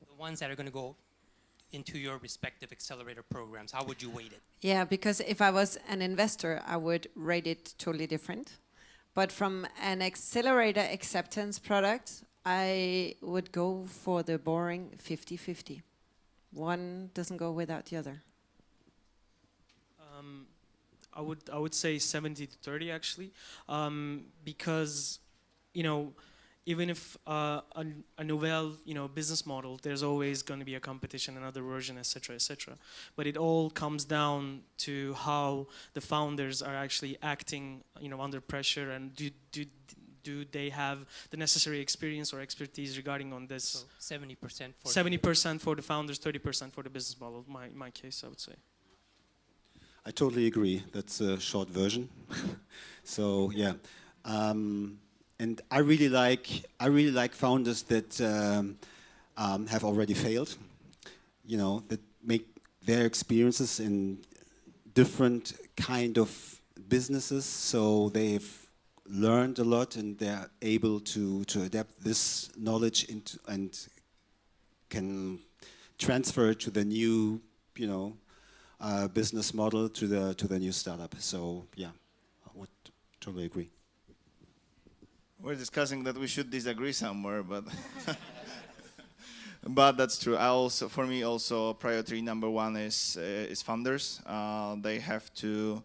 The ones that are going to go into your respective accelerator programs, how would you weight it? Yeah, because if I was an investor, I would rate it totally different. But from an accelerator acceptance product, I would go for the boring 50-50. One doesn't go without the other. I would say 70-30 actually, because even if a novel business model, there's always going to be a competition, another version, etc., etc. But it all comes down to how the founders are actually acting, under pressure, and do they have the necessary experience or expertise regarding on this? So 70% for 70% for the founders, 30% for the business model. My case, I would say. I totally agree. That's a short version. So yeah. And I really like founders that have already failed, that make their experiences in different kind of businesses, so they've learned a lot and they're able to adapt this knowledge into and can transfer it to the new, business model, to the new startup. So yeah, I would totally agree. We're discussing that we should disagree somewhere, but but that's true. For me, also priority number one is founders. They have to,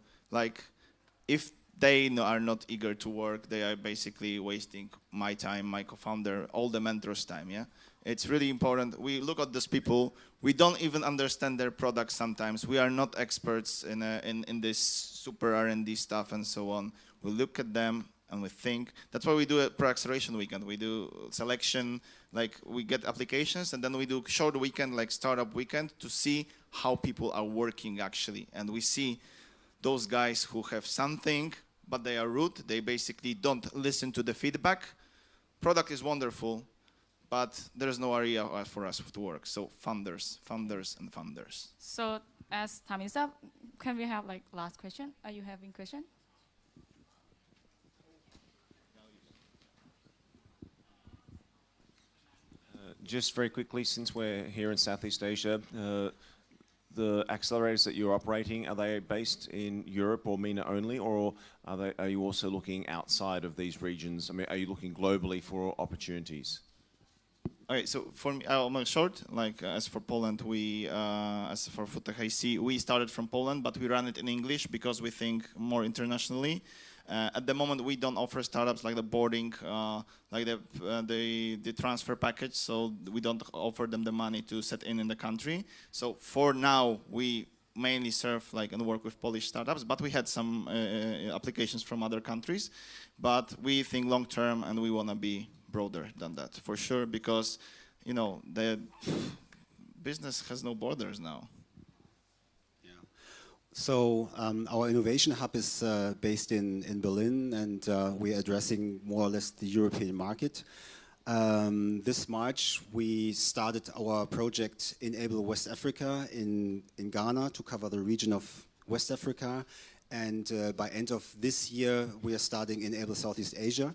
if they are not eager to work, they are basically wasting my time, my co-founder, all the mentors' time. Yeah, it's really important. We look at these people. We don't even understand their products sometimes. We are not experts in this super R&D stuff and so on. We look at them and we think. That's why we do a pro-acceleration weekend. We do selection, we get applications, and then we do short weekend, like startup weekend, to see how people are working actually. And we see those guys who have something, but they are rude. They basically don't listen to the feedback. Product is wonderful, but there's no area for us to work. So funders. So as time is up, can we have last question? Are you having question? just very quickly, since we're here in Southeast Asia, the accelerators that you're operating, are they based in Europe or MENA only, or are you also looking outside of these regions? I mean, are you looking globally for opportunities? Okay, so for me, I'll make short. Like as for Poland, as for FoodTech IC, we started from Poland, but we run it in English because we think more internationally. At the moment, we don't offer startups like the boarding, like the transfer package. So we don't offer them the money to set in the country. So for now, we mainly serve and work with Polish startups, but we had some applications from other countries. But we think long term, and we want to be broader than that for sure, because the business has no borders now. So our innovation hub is based in Berlin, and we're addressing more or less the European market. This March, we started our project Enable West Africa in Ghana to cover the region of West Africa. And by end of this year, we are starting Enable Southeast Asia.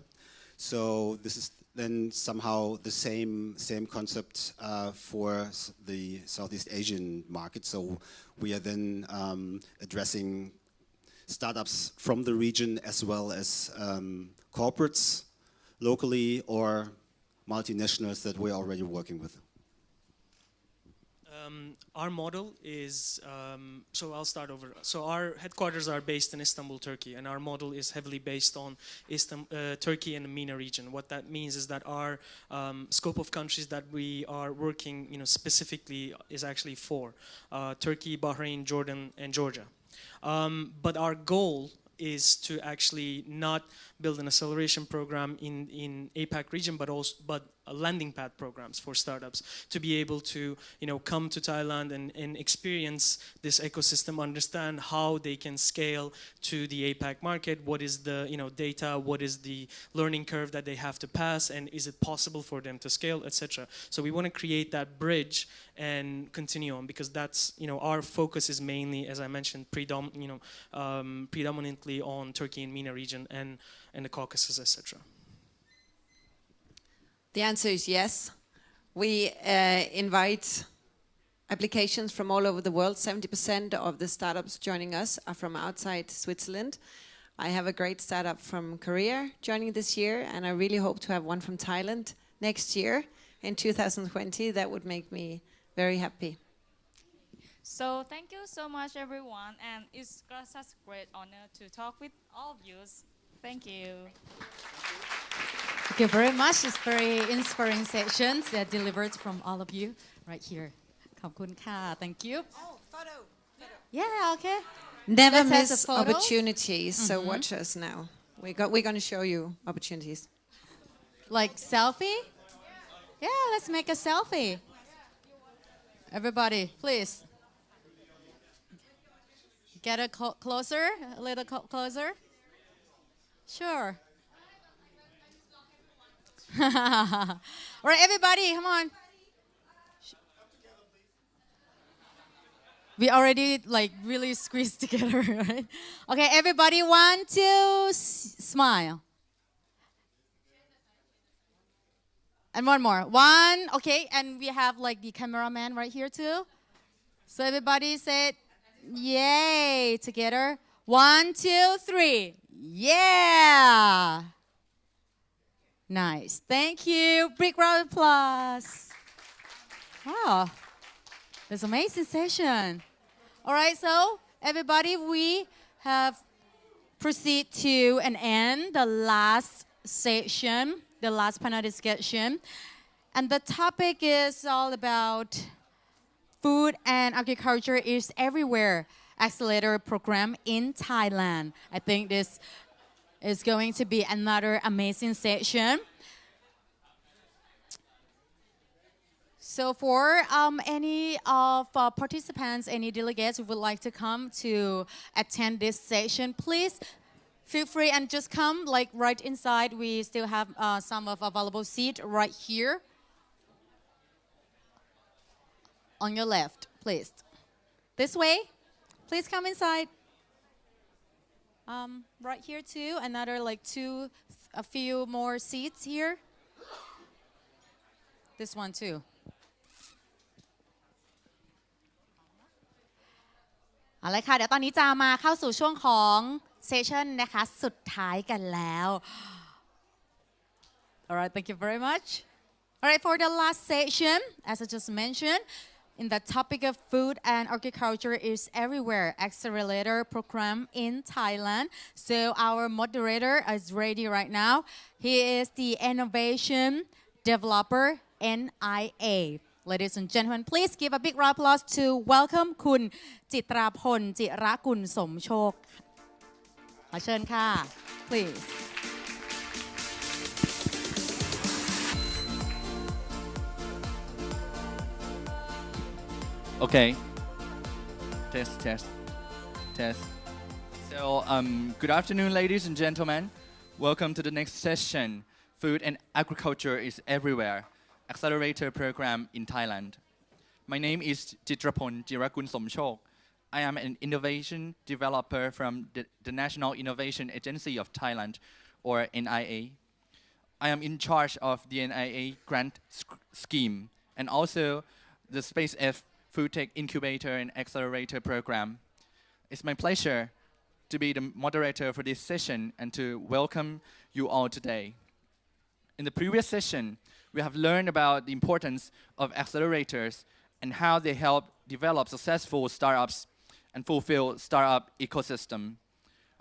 So this is then somehow the same concept for the Southeast Asian market. So we are then addressing startups from the region as well as corporates locally or multinationals that we're already working with. Our model is, so I'll start over. So our headquarters are based in Istanbul, Turkey, and our model is heavily based on Turkey and the MENA region. What that means is that our scope of countries that we are working, specifically is actually 4: Turkey, Bahrain, Jordan, and Georgia. But our goal is to actually not build an acceleration program in APAC region, but landing pad programs for startups to be able to come to Thailand and experience this ecosystem, understand how they can scale to the APAC market, what is the data, what is the learning curve that they have to pass, and is it possible for them to scale, etc. So we want to create that bridge and continue on, because that's our focus is mainly, as I mentioned, predominantly on Turkey and MENA region and the Caucasus, etc. The answer is yes. We invite applications from all over the world. 70% of the startups joining us are from outside Switzerland. I have a great startup from Korea joining this year, and I really hope to have one from Thailand next year in 2020. That would make me very happy. So thank you so much, everyone, and it's such a great honor to talk with all of you. Thank you. Thank you very much. It's very inspiring sessions that delivered from all of you right here. ขอบคุณค่ะ Thank you. Oh, photo. Yeah, okay. Never Let's have the miss photos. opportunities. So watch us now. We're going to show you opportunities. Like selfie? Yeah, let's make a selfie. Everybody, please. Get a closer, a little closer. Sure. All right, everybody, come on. We already really squeezed together, right? Okay, everybody, 1, 2, smile. And one more. 1, okay, and we have the cameraman right here too. So everybody said, yay, together. 1, 2, 3. Yeah. Nice. Thank you. Big round of applause. Wow. That's an amazing session. All right, so everybody, we have proceeded to an end, the last session, the last panel discussion. And the topic is all about food and agriculture is everywhere. Accelerator program in Thailand. I think this is going to be another amazing session. So for any of participants, any delegates who would like to come to attend this session, please feel free and just come right inside. We still have some of available seat right here. On your left, please. This way, please come inside. Right here too, another a few more seats here. This one too. เอาละค่ะเดี๋ยวตอนนี้จะมาเข้าสู่ช่วงของเซสชันนะคะสุดท้ายกันแล้ว Alright, thank you very much. Alright, for the last session, as I just mentioned, in the topic of food and agriculture is everywhere Accelerator program in Thailand. So our moderator is ready right now. He is the innovation developer NIA. Ladies and gentlemen, please give a big round of applause to welcome คุณจิตราพลจิระกุลสมโชคขอเชิญค่ะ please. Okay. Test. So, good afternoon, ladies and gentlemen. Welcome to the next session. Food and agriculture is everywhere. Accelerator program in Thailand. My name is Jitrapon Jirakun Somchok. I am an innovation developer from the National Innovation Agency of Thailand, or NIA. I am in charge of the NIA grant scheme and also the Space F Food Tech Incubator and Accelerator program. It's my pleasure to be the moderator for this session and to welcome you all today. In the previous session, we have learned about the importance of accelerators and how they help develop successful startups and fulfill startup ecosystem.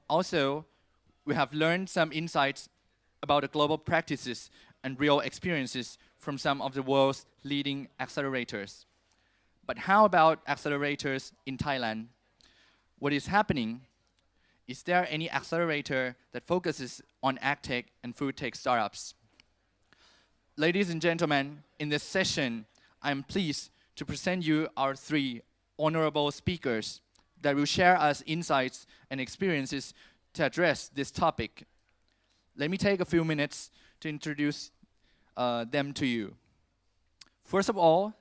Also, we have learned some insights about the global practices and real experiences from some of the world's leading accelerators. But how about accelerators in Thailand? What is happening? Is there any accelerator that focuses on agtech and food tech startups? Ladies and gentlemen, in this session, I am pleased to present you our three honorable speakers that will share us insights and experiences to address this topic. Let me take a few minutes to introduce them to you. First of all,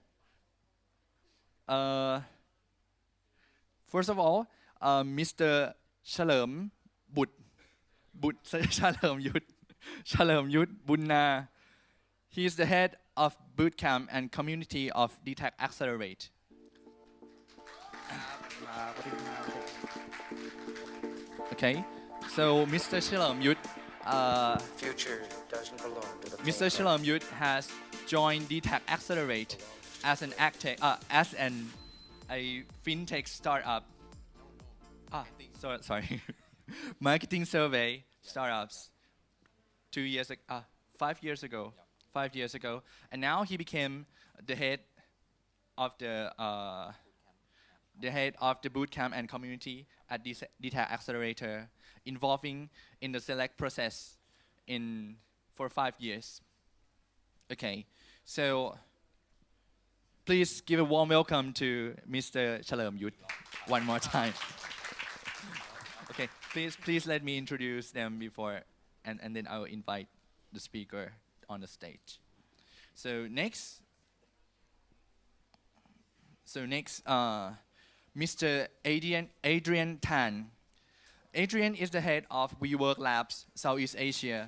Mr. เฉลิมบุตร เฉลิมยุทธบุญนา He is the head of Bootcamp and community of DTech Accelerate. Okay, so Mr. เฉลิมยุทธ Future doesn't belong to the Mr. เฉลิมยุทธ has joined DTech Accelerate as a fintech startup. Sorry. Marketing survey startups 5 years ago. 5 years ago, and now he became the head of the bootcamp and community at DTech Accelerator, involving in the select process for 5 years. Okay, so please give a warm welcome to Mr. เฉลิมยุทธ one more time. Okay, please let me introduce them before, and then I will invite the speaker on the stage. So next, Mr. Adrian Tan. Adrian is the head of WeWork Labs Southeast Asia.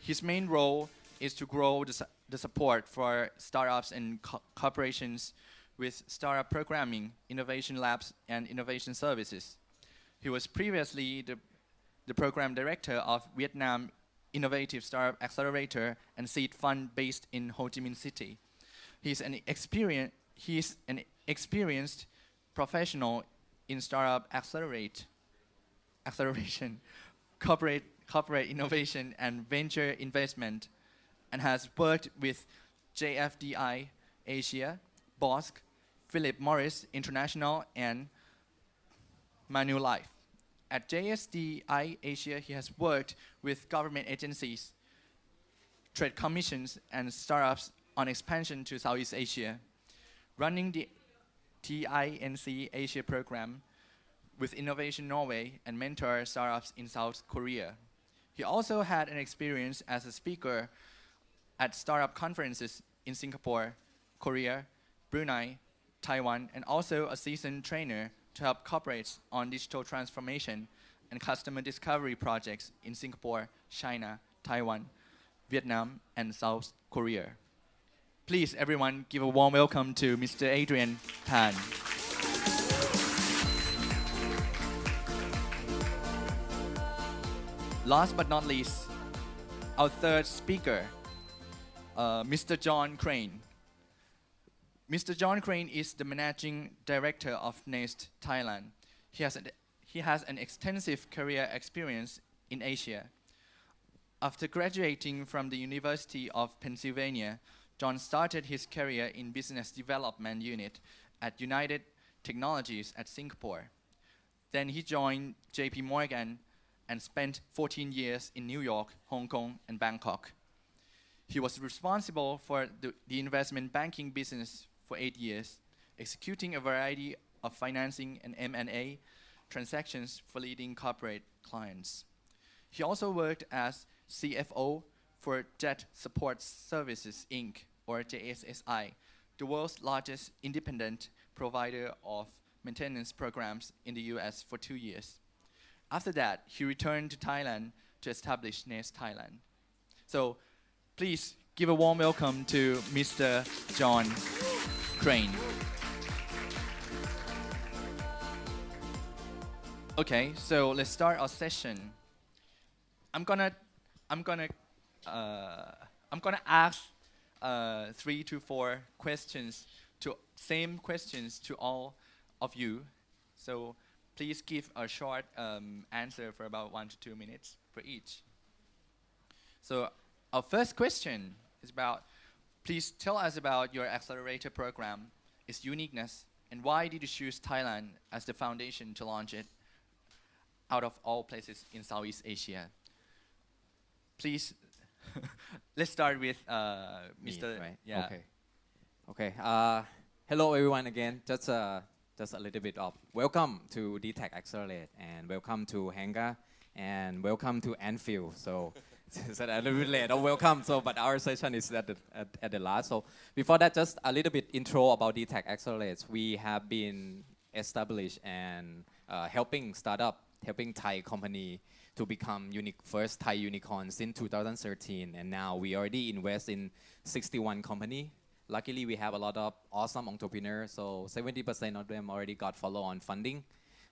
His main role is to grow the support for startups and corporations with startup programming, innovation labs, and innovation services. He was previously the program director of Vietnam Innovative Startup Accelerator and seed fund based in Ho Chi Minh City. He's an experienced professional in startup acceleration, corporate innovation, and venture investment, and has worked with JFDI Asia, Bosch, Philip Morris International, and Manulife. At JSDI Asia, he has worked with government agencies, trade commissions, and startups on expansion to Southeast Asia, running the TINC Asia program with Innovation Norway and mentor startups in South Korea. He also had an experience as a speaker at startup conferences in Singapore, Korea, Brunei, Taiwan, and also a seasoned trainer to help corporates on digital transformation and customer discovery projects in Singapore, China, Taiwan, Vietnam, and South Korea. Please, everyone, give a warm welcome to Mr. Adrian Tan. Last but not least, our third speaker, Mr. John Crane. Mr. John Crane is the managing director of Nest Thailand. He has an extensive career experience in Asia. After graduating from the University of Pennsylvania, John started his career in business development unit at United Technologies at Singapore. Then he joined JP Morgan and spent 14 years in New York, Hong Kong, and Bangkok. He was responsible for the investment banking business for 8 years, executing a variety of financing and M&A transactions for leading corporate clients. He also worked as CFO for Jet Support Services Inc., or JSSI, the world's largest independent provider of maintenance programs in the US for 2 years. After that, he returned to Thailand to establish Nest Thailand. So please give a warm welcome to Mr. John Crane. Okay, so let's start our session. I'm gonna ask 3 to 4 questions, same questions to all of you. So please give a short answer for about 1 to 2 minutes for each. So our first question is about, please tell us about your Accelerator program, its uniqueness, and why did you choose Thailand as the foundation to launch it out of all places in Southeast Asia? Please, let's start with Mr. Right? Yeah. Okay. Hello everyone again. Just a little bit of welcome to DTech Accelerate, and welcome to Hanga, and welcome to Anfield. So it's a little bit late. Welcome. So, but our session is at the last. So before that, just a little bit intro about DTech Accelerate. We have been established and helping Thai company to become first Thai unicorn since 2013, and now we already invest in 61 company. Luckily, we have a lot of awesome entrepreneurs, so 70% of them already got follow-on funding.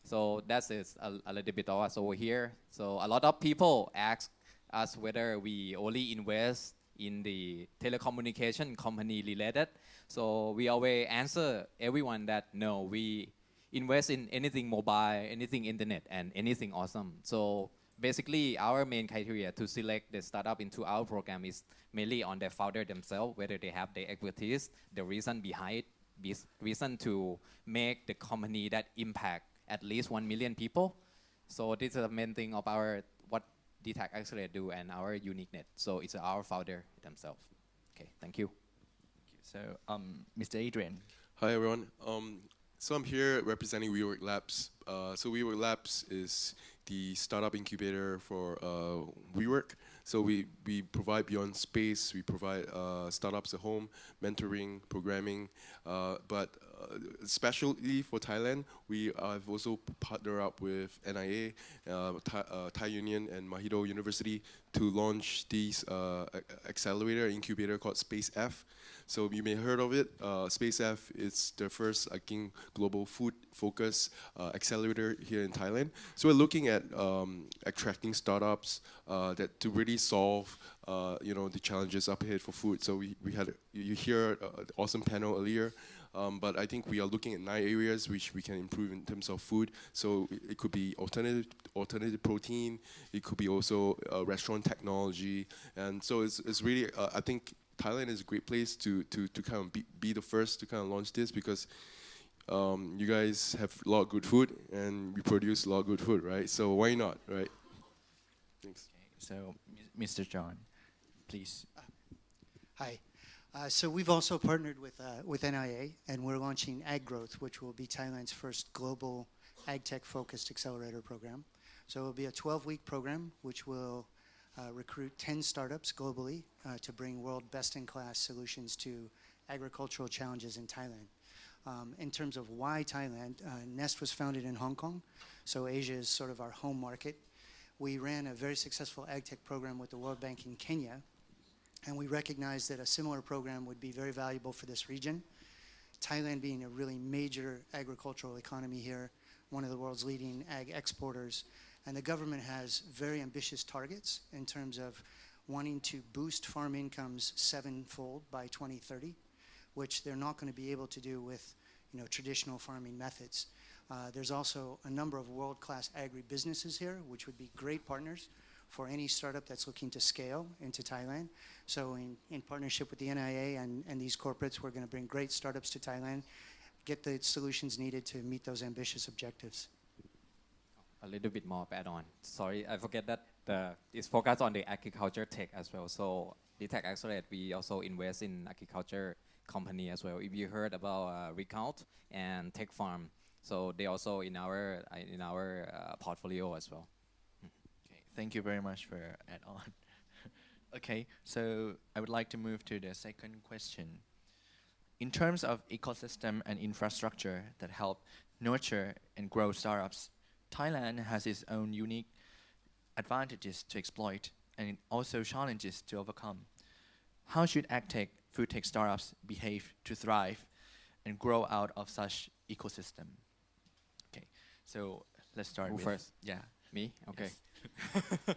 So that is a little bit of us over here. So a lot of people ask us whether we only invest in the telecommunication company related. So we always answer everyone that no, we invest in anything mobile, anything internet, and anything awesome. So basically, our main criteria to select the startup into our program is mainly on the founder themselves, whether they have the expertise, the reason behind this reason to make the company that impact at least 1 million people. So this is the main thing of what DTech Accelerate do and our uniqueness. So it's our founder themselves. Okay, thank you. So, Mr. Adrian. Hi everyone. So I'm here representing WeWork Labs. So WeWork Labs is the startup incubator for WeWork. So we provide beyond space, we provide startups at home, mentoring, programming, but especially for Thailand, we have also partnered up with NIA, Thai Union, and Mahidol University to launch these accelerator incubator called Space F. So you may have heard of it. Space F is the first, I think, global food-focused accelerator here in Thailand. So we're looking at attracting startups that to really solve, the challenges up ahead for food. So we had you hear an awesome panel earlier. But I think we are looking at 9 areas which we can improve in terms of food. So it could be alternative protein. It could be also restaurant technology. And so it's really, I think Thailand is a great place to kind of be the first to kind of launch this, because you guys have a lot of good food and we produce a lot of good food, right? So why not, right? Thanks. Okay, so Mr. John, please. Hi. So we've also partnered with NIA, and we're launching Ag Growth, which will be Thailand's first global ag tech focused accelerator program. So it will be a 12-week program which will recruit 10 startups globally to bring world best-in-class solutions to agricultural challenges in Thailand. In terms of why Thailand, Nest was founded in Hong Kong, so Asia is sort of our home market. We ran a very successful ag tech program with the World Bank in Kenya, And we recognize that a similar program would be very valuable for this region. Thailand being a really major agricultural economy here, one of the world's leading ag exporters, and the government has very ambitious targets in terms of wanting to boost farm incomes 7-fold by 2030, which they're not going to be able to do with traditional farming methods. There's also a number of world-class agribusinesses here, which would be great partners for any startup that's looking to scale into Thailand. So in partnership with the NIA and these corporates, we're going to bring great startups to Thailand, get the solutions needed to meet those ambitious objectives. A little bit more add on. Sorry, I forget that it's focused on the agriculture tech as well. So the Tech Accelerate, we also invest in agriculture company as well. If you heard about Recount and Tech Farm, so they also in our portfolio as well. Okay, thank you very much for add on. Okay, so I would like to move to the second question. In terms of ecosystem and infrastructure that help nurture and grow startups, Thailand has its own unique advantages to exploit and also challenges to overcome. How should agtech, food tech startups behave to thrive and grow out of such ecosystem? Okay, so let's start Who with first? Yeah, Me? Okay. Yes.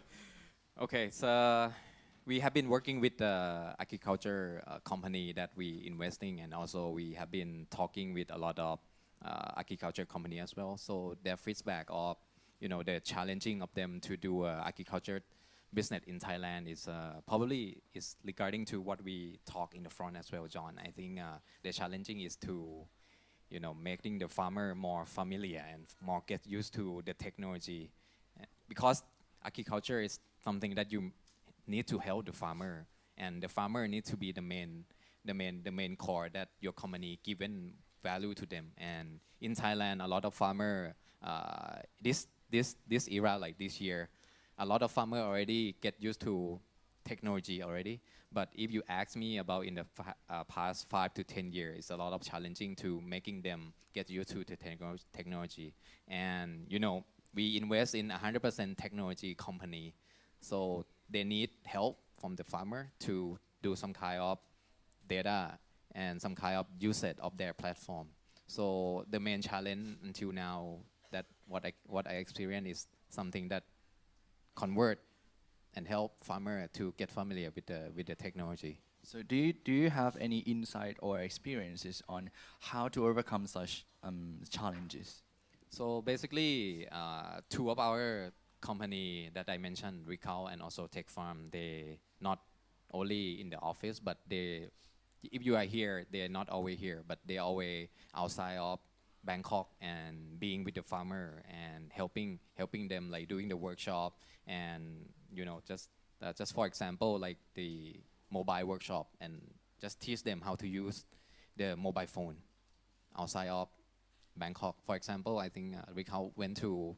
Okay, so we have been working with the agriculture company that we investing, and also we have been talking with a lot of agriculture company as well. So their feedback of the challenging of them to do agriculture business in Thailand is probably is regarding to what we talk in the front as well, John. I think the challenging is to making the farmer more familiar and more get used to the technology, because agriculture is something that you need to help the farmer, and the farmer needs to be the main core that your company given value to them. And in Thailand, a lot of farmer this era, like this year, a lot of farmer already get used to technology already. But if you ask me about in the past 5 to 10 years, it's a lot of challenging to making them get used to the technology. And we invest in 100% technology company, so they need help from the farmer to do some kind of data and some kind of usage of their platform. So the main challenge until now, that what I experience is something that convert and help farmer to get familiar with the technology. So do you have any insight or experiences on how to overcome such challenges? So basically, two of our company that I mentioned, Recall and also Tech Farm, they not only in the office, but if you are here, they're not always here, but they're always outside of Bangkok and being with the farmer and helping them, like doing the workshop, and just for example, like the mobile workshop, and just teach them how to use the mobile phone outside of Bangkok. For example, I think Recall went to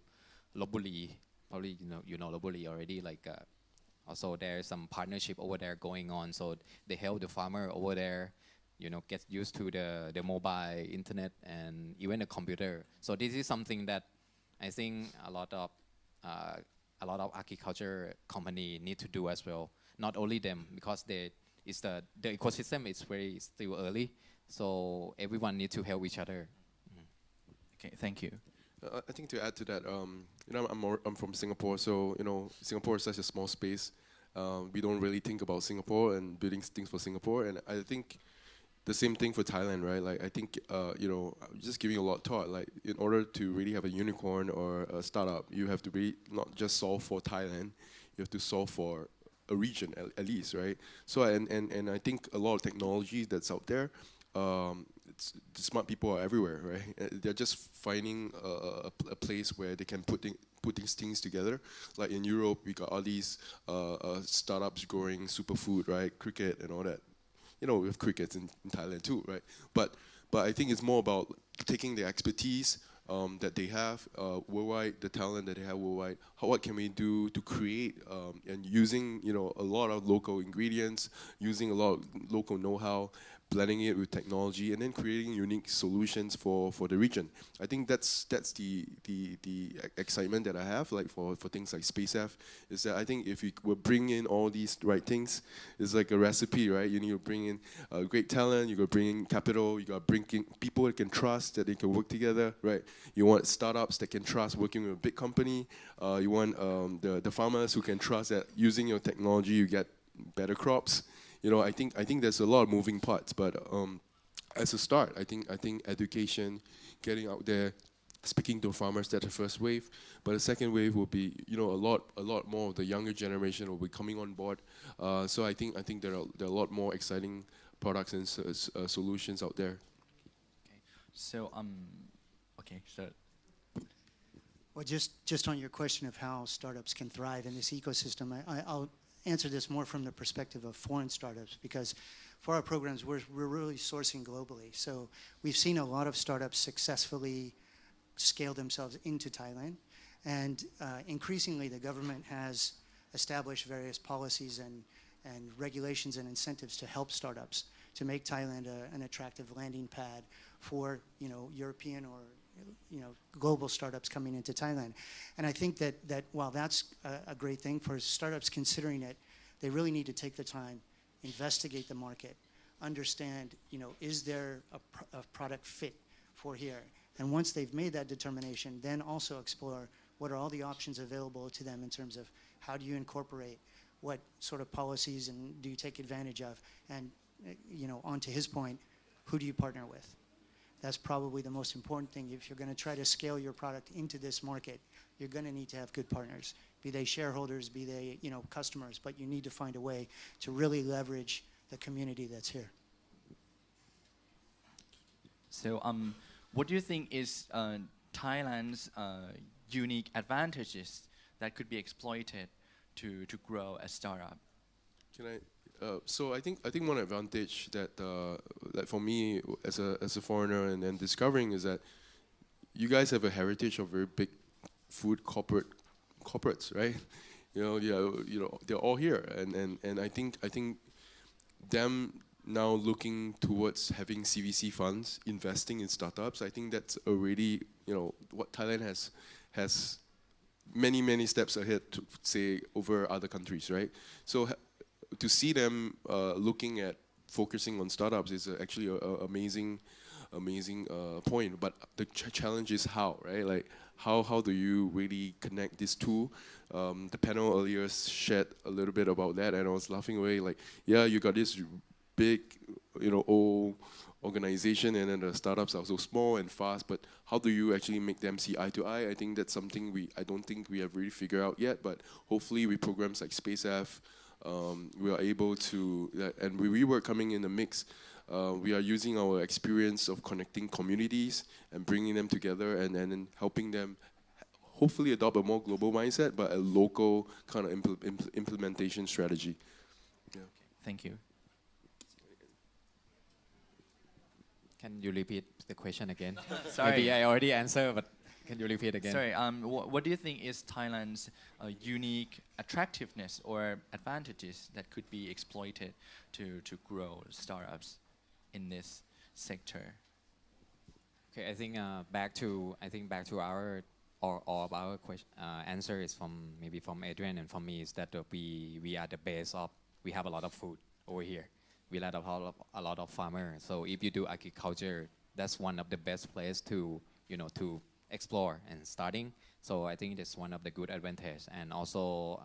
Lopburi. Probably you know Lopburi already. Like also there's some partnership over there going on, so they help the farmer over there, get used to the mobile internet and even the computer. So this is something that I think a lot of agriculture company need to do as well. Not only them, because the ecosystem is very still early, so everyone needs to help each other. Okay, thank you. I think to add to that, I'm from Singapore, so Singapore is such a small space. We don't really think about Singapore and building things for Singapore, and I think the same thing for Thailand, right? Like I think just giving a lot of thought. Like in order to really have a unicorn or a startup, you have to be not just solve for Thailand, you have to solve for a region at least, right? So and I think a lot of technology that's out there. The smart people are everywhere, right? They're just finding a place where they can put these things together. Like in Europe, we got all these startups growing superfood, right? Cricket and all that. We have crickets in Thailand too, right? But I think it's more about taking the expertise that they have worldwide, the talent that they have worldwide. What can we do to create and using a lot of local ingredients, using a lot of local know-how, blending it with technology, and then creating unique solutions for the region. I think that's the excitement that I have, like for things like SpaceF, is that I think if you will bring in all these right things, it's like a recipe, right? You need to bring in great talent, you got to bring in capital, you got to bring in people that can trust, that they can work together, right? You want startups that can trust working with a big company. You want the farmers who can trust that using your technology you get better crops. You know, I think there's a lot of moving parts, but as a start, I think education, getting out there, speaking to farmers, that's the first wave. But the second wave will be, you know, a lot more of the younger generation will be coming on board. So I think there are a lot more exciting products and solutions out there. Okay. So okay. So Well, just on your question of how startups can thrive in this ecosystem, I'll answer this more from the perspective of foreign startups, because for our programs, we're really sourcing globally. So we've seen a lot of startups successfully scale themselves into Thailand. And increasingly, the government has established various policies and regulations and incentives to help startups to make Thailand an attractive landing pad for, you know, European or, you know, global startups coming into Thailand. And I think that while that's a great thing for startups considering it, they really need to take the time, investigate the market, understand, you know, is there a product fit for here? And once they've made that determination, then also explore what are all the options available to them in terms of how do you incorporate, what sort of policies and do you take advantage of? And, you know, on to his point, who do you partner with? That's probably the most important thing. If you're going to try to scale your product into this market, you're going to need to have good partners, be they shareholders, be they, you know, customers, but you need to find a way to really leverage the community that's here. So what do you think is Thailand's unique advantages that could be exploited to grow a startup? Can I? So I think one advantage that for me as a foreigner and discovering is that you guys have a heritage of very big food corporates, right? You know, they're all here, and I think them now looking towards having CVC funds investing in startups. I think that's already, you know, what Thailand has many steps ahead to say over other countries, right? So to see them looking at focusing on startups is actually an amazing point. But the challenge is how, right? Like how do you really connect these two? The panel earlier shared a little bit about that, and I was laughing away. Like, yeah, you got this big, you know, old organization, and then the startups are so small and fast. But how do you actually make them see eye to eye? I think that's something I don't think we have really figured out yet. But hopefully, with programs like SpaceF, we are able to, and we were coming in the mix. We are using our experience of connecting communities and bringing them together, and then helping them hopefully adopt a more global mindset, but a local kind of implementation strategy. Yeah. Thank you. Can you repeat the question again? Sorry. Maybe I already answered, but can you repeat again? Sorry. What do you think is Thailand's unique attractiveness or advantages that could be exploited to grow startups in this sector? Okay, I think back to our of our question, answer is from Adrian and from me, is that we are the base of, we have a lot of food over here. We have a lot of farmers. So if you do agriculture, that's one of the best place to, you know, to explore and starting. So I think that's one of the good advantage, and also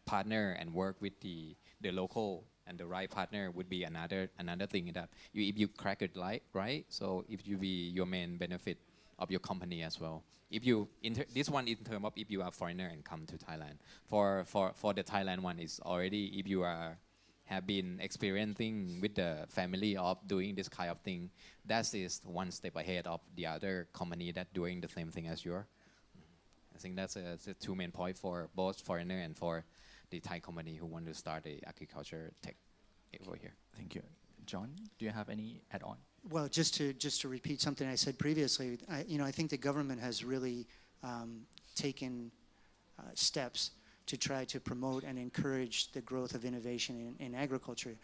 partner and work with the local, and the right partner would be another thing that if you crack it right, so if you be your main benefit of your company as well. If you this one in terms of if you are foreigner and come to Thailand, for the Thailand one is already, if you have been experiencing with the family of doing this kind of thing, that is one step ahead of the other company that doing the same thing as you. I think that's the two main point for both foreigner and for the Thai company who want to start a agriculture tech over here. Thank you. John, do you have any add-on? Well, just to repeat something I said previously, I think the government has really taken steps to try to promote and encourage the growth of innovation in agriculture.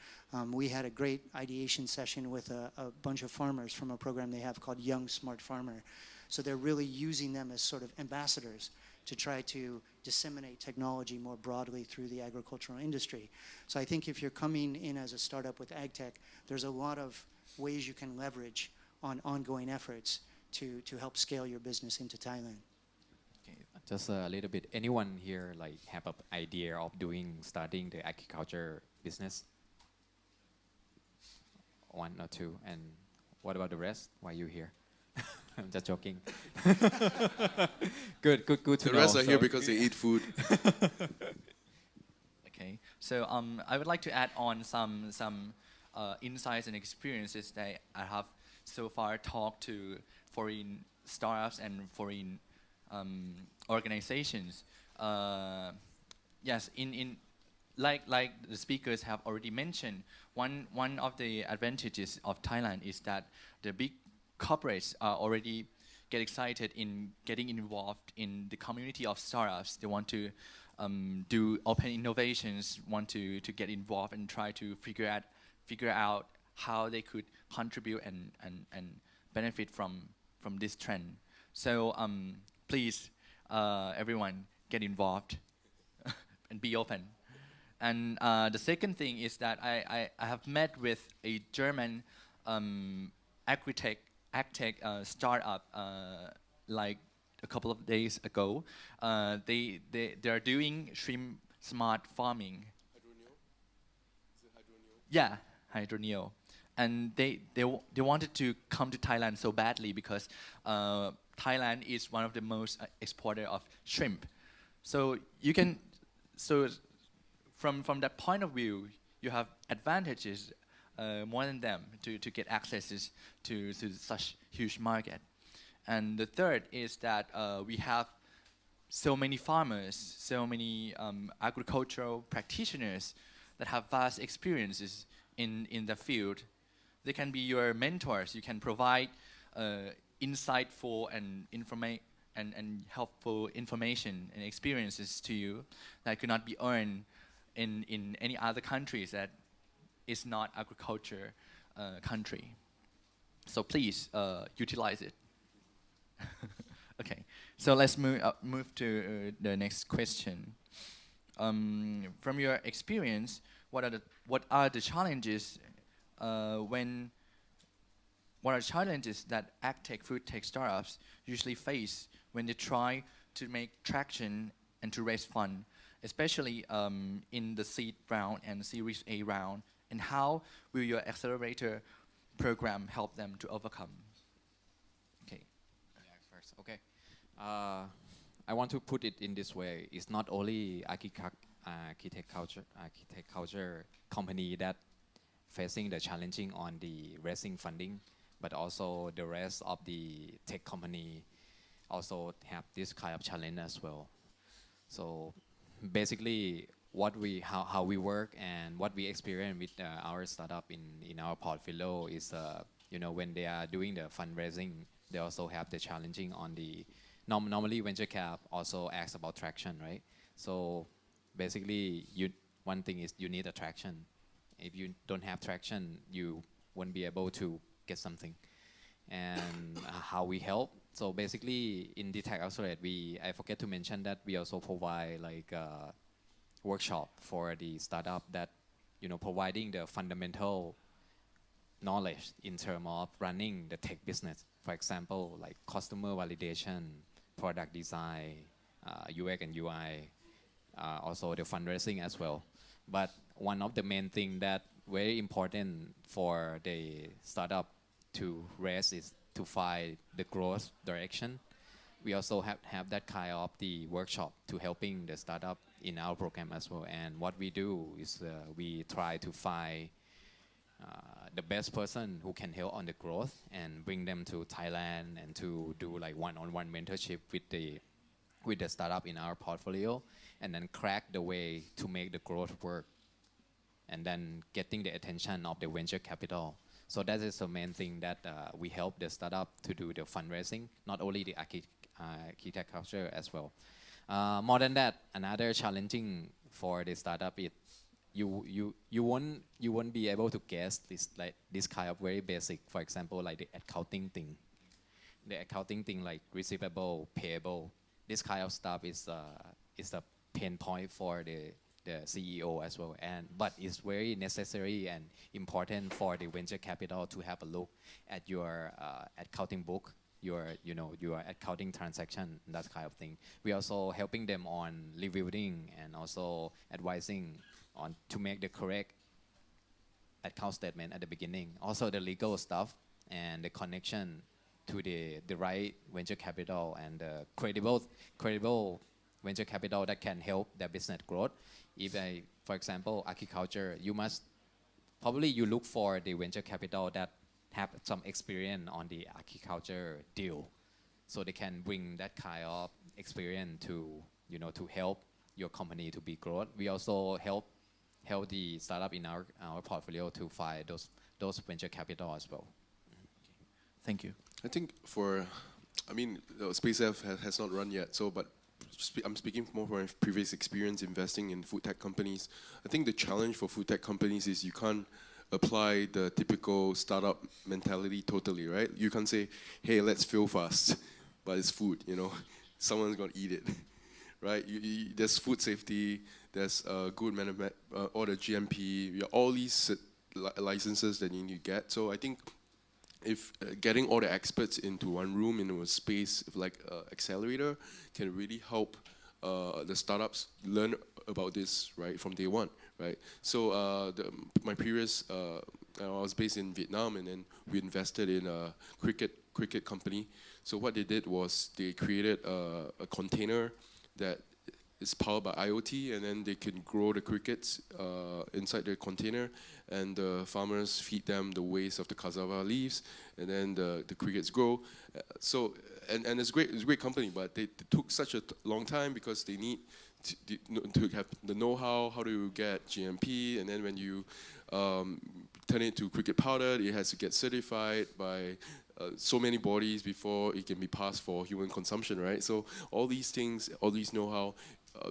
We had a great ideation session with a bunch of farmers from a program they have called Young Smart Farmer. So they're really using them as sort of ambassadors to try to disseminate technology more broadly through the agricultural industry. So I think if you're coming in as a startup with AgTech, there's a lot of ways you can leverage on ongoing efforts to help scale your business into Thailand. Okay, just a little bit. Anyone here like have an idea of starting the agriculture business? One or two. And what about the rest? Why are you here? I'm just joking. Good to know. The rest are here because they eat food. Okay, so I would like to add on some insights and experiences that I have so far talked to foreign startups and foreign organizations. Yes, like the speakers have already mentioned, one of the advantages of Thailand is that the big corporates are already get excited in getting involved in the community of startups. They want to do open innovations, want to get involved and try to figure out how they could contribute and benefit from this trend. So please, everyone, get involved and be open. And the second thing is that I have met with a German agtech startup like a couple of days ago. They are doing shrimp smart farming. Hydroneo? Is it hydroneo? Yeah, hydroneo. And they wanted to come to Thailand so badly because Thailand is one of the most exporter of shrimp. So you can from that point of view, you have advantages more than them to get access to such huge market. And the third is that we have so many farmers, so many agricultural practitioners that have vast experiences in the field. They can be your mentors. You can provide insightful and helpful information and experiences to you that could not be earned in any other countries that is not agriculture country. So please utilize it. Okay, so let's move to the next question. From your experience, what are the challenges that agtech, food tech startups usually face when they try to make traction and to raise fund, especially in the seed round and Series A round, and how will your accelerator program help them to overcome? Okay. First, okay. I want to put it in this way. It's not only architecture company that facing the challenging on the raising funding, but also the rest of the tech company also have this kind of challenge as well. So basically, how we work and what we experience with our startup in our portfolio is, when they are doing the fundraising, they also have the challenging on the normally venture cap also asks about traction, right? So basically, one thing is you need attraction. If you don't have traction, you won't be able to get something. And how we help. So basically, in the Tech Accelerator, I forget to mention that we also provide like a workshop for the startup that, providing the fundamental knowledge in terms of running the tech business. For example, like customer validation, product design, UX and UI, also the fundraising as well. But one of the main things that very important for the startup to raise is to find the growth direction. We also have that kind of the workshop to helping the startup in our program as well. And what we do is we try to find the best person who can help on the growth and bring them to Thailand and to do like one-on-one mentorship with the startup in our portfolio, and then crack the way to make the growth work, and then getting the attention of the venture capital. So that is the main thing that we help the startup to do the fundraising, not only the architecture as well. More than that, another challenging for the startup is you won't be able to guess this kind of very basic, for example, like the accounting thing. The accounting thing like receivable, payable, this kind of stuff is a pain point for the CEO as well. But it's very necessary and important for the venture capital to have a look at your accounting book, your accounting transaction, that kind of thing. We also helping them on reviewing and also advising on to make the correct account statement at the beginning. Also the legal stuff and the connection to the right venture capital and credible venture capital that can help their business growth. If for example, agriculture, you look for the venture capital that have some experience on the agriculture deal, so they can bring that kind of experience to help your company to be growth. We also help the startup in our portfolio to find those venture capital as well. Thank you. I think SpaceF has not run yet, but I'm speaking more from my previous experience investing in food tech companies. I think the challenge for food tech companies is you can't apply the typical startup mentality totally, right? You can't say, hey, let's fail fast, but it's food, someone's gonna eat it, right? There's food safety, there's good management, all the GMP, all these licenses that you need to get. So I think if getting all the experts into one room in a space like Accelerator can really help the startups learn about this right from day one, right? So my previous, I was based in Vietnam, and then we invested in a cricket company. So what they did was they created a container that is powered by IoT, and then they can grow the crickets inside the container, and the farmers feed them the waste of the cassava leaves, and then the crickets grow. So it's great. It's a great company, but they took such a long time because they need to have the know-how, how to get GMP, and then when you turn it to cricket powder, it has to get certified by so many bodies before it can be passed for human consumption, right? So all these things, all these know-how,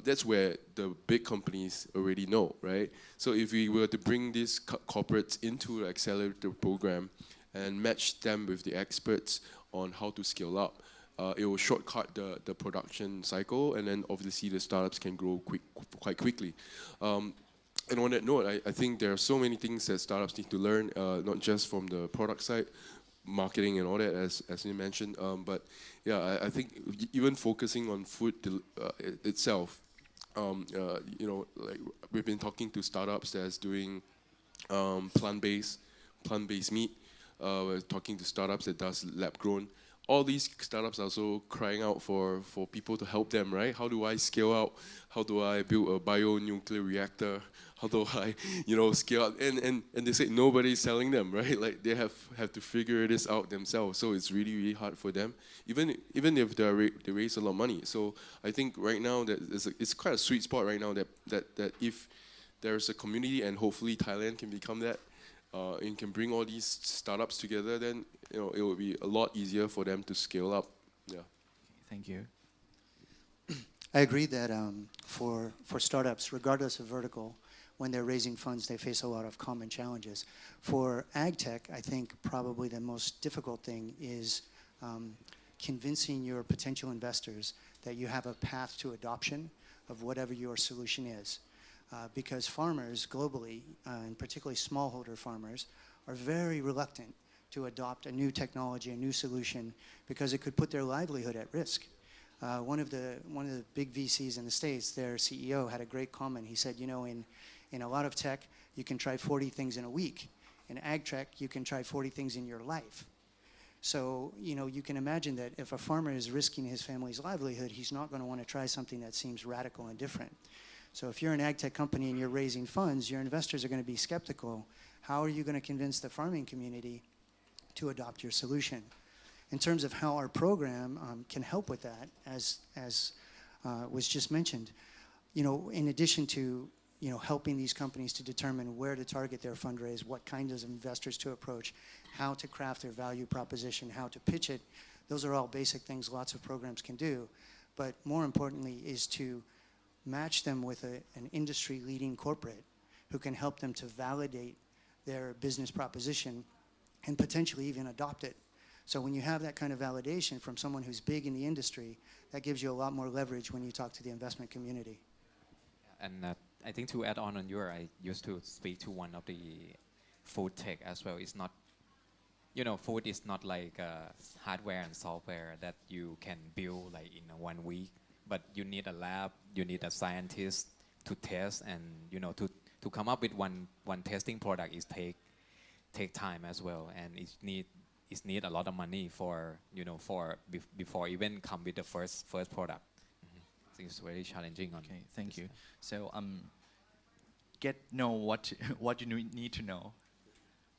that's where the big companies already know, right? So if we were to bring these corporates into the Accelerator program and match them with the experts on how to scale up, it will shortcut the production cycle, and then obviously the startups can grow quite quickly. And on that note, I think there are so many things that startups need to learn, not just from the product side, marketing and all that, as you mentioned, but yeah, I think even focusing on food itself, like we've been talking to startups that's doing plant-based meat. We're talking to startups that does lab-grown. All these startups are also crying out for people to help them, right? How do I scale out? How do I build a bio-nuclear reactor? How do I, scale out? And they say nobody's selling them, right? Like they have to figure this out themselves. So it's really, really hard for them, even if they raise a lot of money. So I think right now that it's quite a sweet spot right now that if there's a community, and hopefully Thailand can become that, and can bring all these startups together, then it will be a lot easier for them to scale up. Yeah. Thank you. I agree that for startups, regardless of vertical, when they're raising funds, they face a lot of common challenges. For ag tech, I think probably the most difficult thing is convincing your potential investors that you have a path to adoption of whatever your solution is. Because farmers globally, and particularly smallholder farmers, are very reluctant to adopt a new technology, a new solution, because it could put their livelihood at risk. One of the big VCs in the States, their CEO had a great comment. He said, in a lot of tech, you can try 40 things in a week. In ag tech, you can try 40 things in your life. So, you can imagine that if a farmer is risking his family's livelihood, he's not going to want to try something that seems radical and different. So if you're an ag tech company and you're raising funds, your investors are going to be skeptical. How are you going to convince the farming community to adopt your solution? In terms of how our program can help with that, as was just mentioned, in addition to helping these companies to determine where to target their fundraise, what kinds of investors to approach, how to craft their value proposition, how to pitch it, those are all basic things lots of programs can do. but more importantly is to match them with an industry-leading corporate who can help them to validate their business proposition and potentially even adopt it. So when you have that kind of validation from someone who's big in the industry, that gives you a lot more leverage when you talk to the investment community. And I think to add on your, I used to speak to one of the food tech as well. It's not, food is not like hardware and software that you can build like in 1 week, but you need a lab, you need a scientist to test, and to come up with one testing product is take time as well, and it need a lot of money for before even come with the first product. I think it's very challenging. Okay, thank you. So know what you need to know.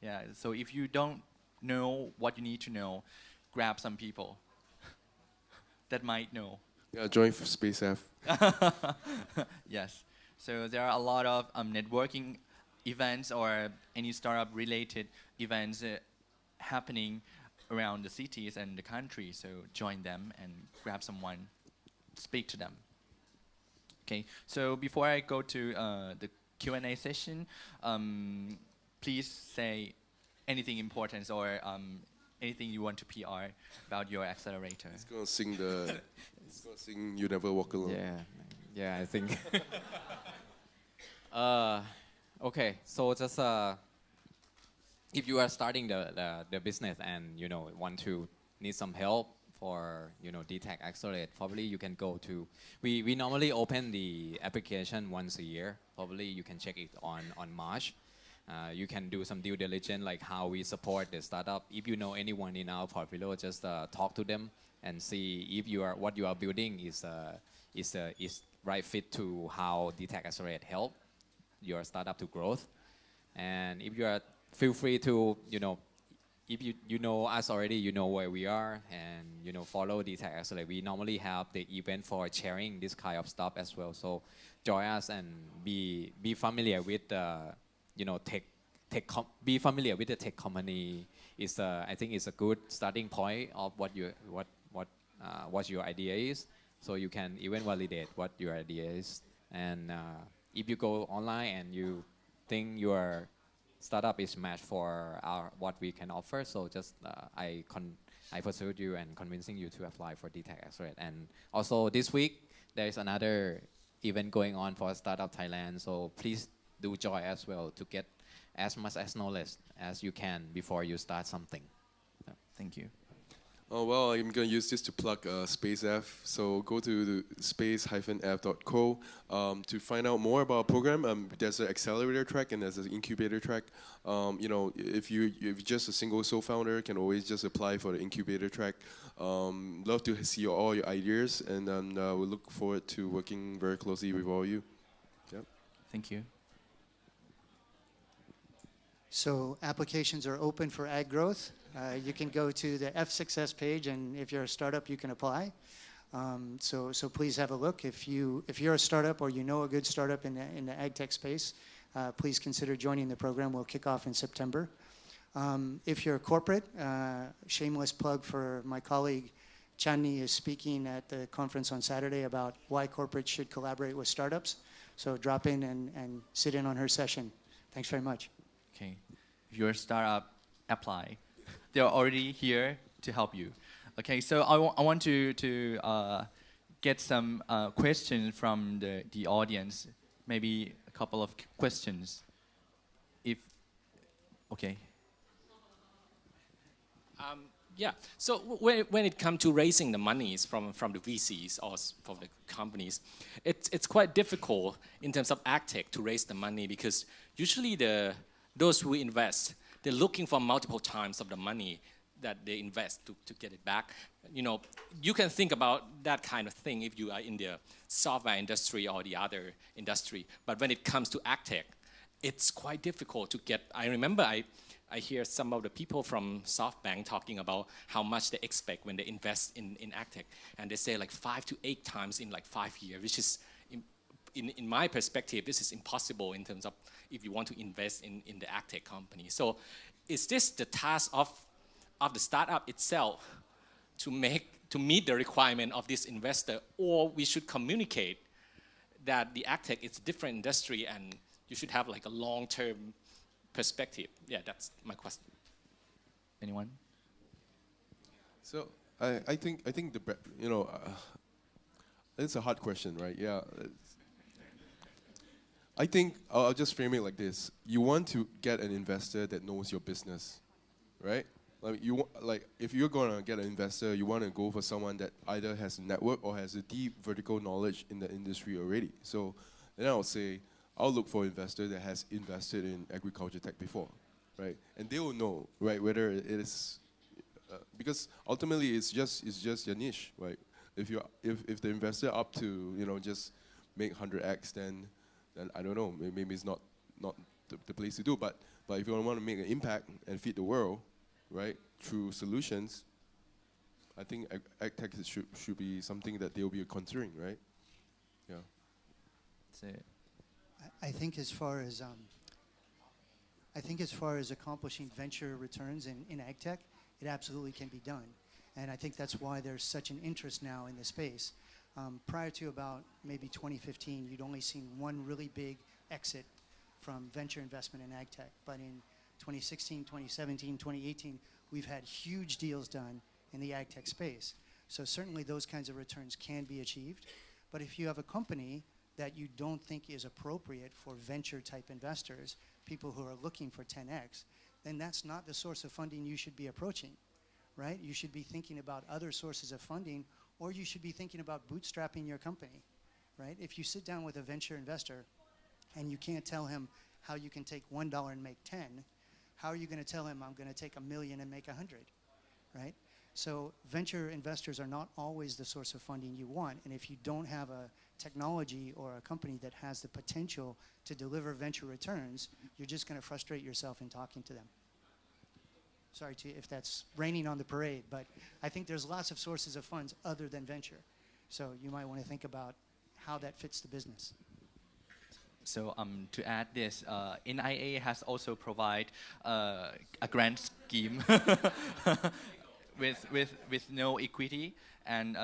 Yeah. So if you don't know what you need to know, grab some people that might know. Yeah, join Space F. Yes. So there are a lot of networking events or any startup related events happening around the cities and the country. So join them and grab someone, speak to them. Okay. So before I go to the Q&A session, please say anything important or anything you want to PR about your accelerator. It's gonna sing "You Never Walk Alone." Yeah, I think. Okay, so just if you are starting the business and want to need some help for DTech Accelerate, probably you can go to. We normally open the application once a year. Probably you can check it on March. You can do some due diligence, like how we support the startup. If you know anyone in our portfolio, just talk to them and see if what you are building is right fit to how DTech Accelerate help your startup to growth. And if you are, feel free to if you know us already, you know where we are, and follow DTech Accelerate. We normally have the event for sharing this kind of stuff as well. So join us and be familiar with be familiar with the tech company. Is I think it's a good starting point of what your idea is. So you can even validate what your idea is. And if you go online and you think your startup is matched for what we can offer, so just I pursued you and convincing you to apply for DTech Accelerate. And also this week there is another event going on for Startup Thailand. So please do join as well to get as much as knowledge as you can before you start something. Thank you. Oh, well, I'm going to use this to plug Space F. So go to space-f.co to find out more about our program. There's an accelerator track and there's an incubator track. If you're just a single sole founder, can always just apply for the incubator track. Love to see all your ideas, and we look forward to working very closely with all you. Yep. Thank you. So applications are open for ag growth. You can go to the F Success page, and if you're a startup, you can apply. So please have a look. If you're a startup or you know a good startup in the ag tech space, please consider joining the program. We'll kick off in September. If you're a corporate, shameless plug for my colleague Channi is speaking at the conference on Saturday about why corporates should collaborate with startups. So drop in and sit in on her session. Thanks very much. Okay, if you're a startup, apply. They're already here to help you. Okay, so I want to get some questions from the audience. Maybe a couple of questions. Okay. Yeah. So when it comes to raising the monies from the VCs or from the companies, it's quite difficult in terms of AgTech to raise the money, because usually those who invest, they're looking for multiple times of the money that they invest to get it back. You can think about that kind of thing if you are in the software industry or the other industry. But when it comes to AgTech, it's quite difficult to get. I remember I hear some of the people from SoftBank talking about how much they expect when they invest in AgTech. And they say like 5 to 8 times in like 5 years, which is, in my perspective, this is impossible in terms of if you want to invest in the AgTech company. So is this the task of the startup itself to to meet the requirement of this investor, or we should communicate that the agtech is a different industry and you should have like a long-term perspective? Yeah, that's my question. Anyone? So I think it's a hard question, right? Yeah. I think I'll just frame it like this: you want to get an investor that knows your business, right? Like if you're gonna get an investor, you want to go for someone that either has a network or has a deep vertical knowledge in the industry already. So then I'll say I'll look for an investor that has invested in agriculture tech before, right? And they will know, right, whether it is because ultimately it's just your niche, right? If the investor up to just make 100x, then I don't know, maybe it's not the place to do. But if you want to make an impact and feed the world, right, through solutions, I think agtech should be something that they'll be considering, right? Yeah. That's it. I think as far as accomplishing venture returns in ag tech, it absolutely can be done. And I think that's why there's such an interest now in the space. Prior to about maybe 2015, you'd only seen one really big exit from venture investment in ag tech. But in 2016, 2017, 2018, we've had huge deals done in the ag tech space. So certainly those kinds of returns can be achieved. But if you have a company that you don't think is appropriate for venture type investors, people who are looking for 10x, then that's not the source of funding you should be approaching, right? You should be thinking about other sources of funding, or you should be thinking about bootstrapping your company, right? If you sit down with a venture investor and you can't tell him how you can take $1 and make 10, how are you going to tell him I'm going to take $1 million and make 100, right? So venture investors are not always the source of funding you want, and if you don't have a technology or a company that has the potential to deliver venture returns, you're just going to frustrate yourself in talking to them. Sorry if that's raining on the parade, but I think there's lots of sources of funds other than venture. So you might want to think about how that fits the business. So to add this, NIA has also provide a grant scheme with no equity and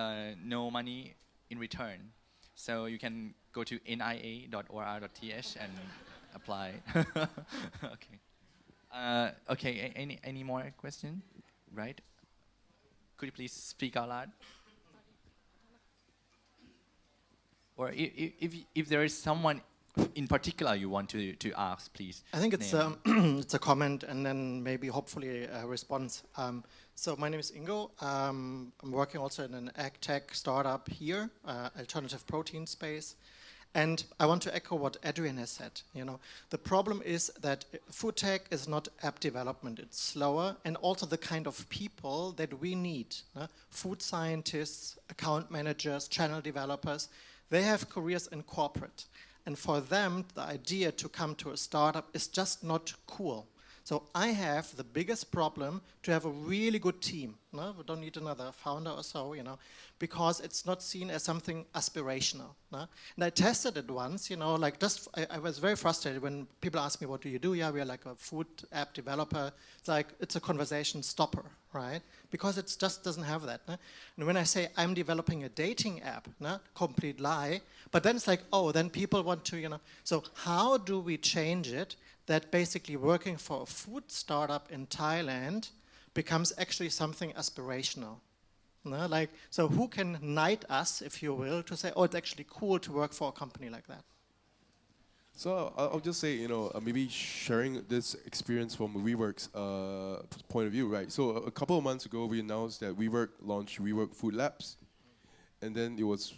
no money in return. So you can go to nia.or.th and apply. Okay. Okay. Any more question? Right? Could you please speak out loud? Or if there is someone in particular you want to ask, please. I think it's it's a comment and then maybe hopefully a response. So my name is Ingo. I'm working also in an ag tech startup here, alternative protein space. And I want to echo what Adrian has said. The problem is that food tech is not app development. It's slower, and also the kind of people that we need. Food scientists, account managers, channel developers, they have careers in corporate. And for them, the idea to come to a startup is just not cool. So I have the biggest problem to have a really good team. No? We don't need another founder or so, because it's not seen as something aspirational. No? And I tested it once, I was very frustrated when people ask me, what do you do? Yeah, we are like a food app developer. It's like, it's a conversation stopper, right? Because it just doesn't have that. No? And when I say I'm developing a dating app, no? Complete lie. But then it's like, oh, then people want to, So how do we change it that basically working for a food startup in Thailand becomes actually something aspirational? No? So who can knight us, if you will, to say, oh, it's actually cool to work for a company like that? So I'll just say, maybe sharing this experience from WeWork's point of view, right? So a couple of months ago, we announced that WeWork launched WeWork Food Labs, and then it was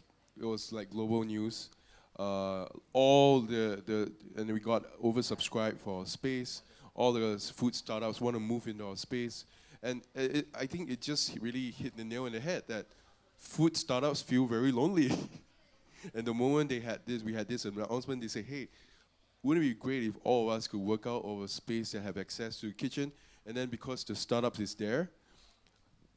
like global news. And we got oversubscribed for space. All the food startups want to move into our space, and I think it just really hit the nail on the head that food startups feel very lonely. And the moment we had this announcement, they say, hey, wouldn't it be great if all of us could work out over space and have access to the kitchen? And then because the startups is there,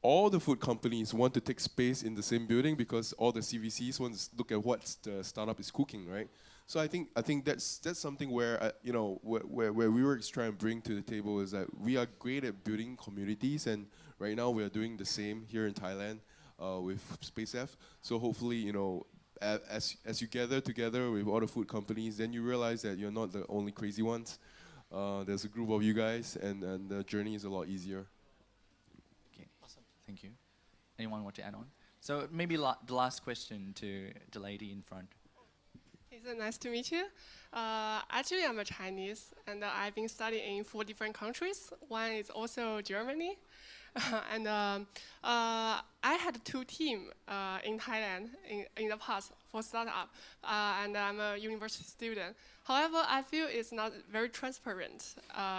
all the food companies want to take space in the same building because all the CVCs want to look at what the startup is cooking, right? So I think that's something where where WeWork's trying to bring to the table is that we are great at building communities, and right now we are doing the same here in Thailand. with SpaceF. So hopefully, you know, as you gather together with all the food companies, then you realize that you're not the only crazy ones. There's a group of you guys, and the journey is a lot easier. Okay, awesome. Thank you. Anyone want to add on? So maybe the last question to the lady in front. It's nice to meet you. Actually, I'm a Chinese, and I've been studying in 4 different countries. One is also Germany. And I had 2 teams in Thailand in the past for startup, and I'm a university student. However, I feel it's not very transparent,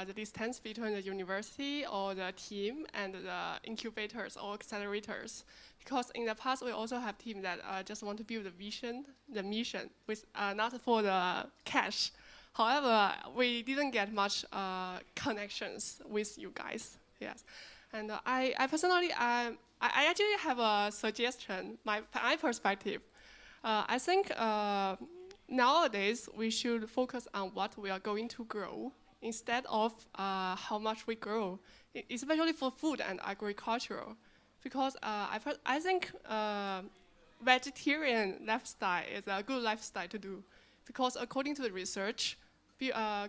the distance between the university or the team and the incubators or accelerators. Because in the past, we also have teams that just want to build the vision, the mission, with not for the cash. However, we didn't get much connections with you guys. Yes. And I personally, I actually have a suggestion, my perspective. I think nowadays we should focus on what we are going to grow instead of how much we grow, especially for food and agriculture. Because I think vegetarian lifestyle is a good lifestyle to do. Because according to the research,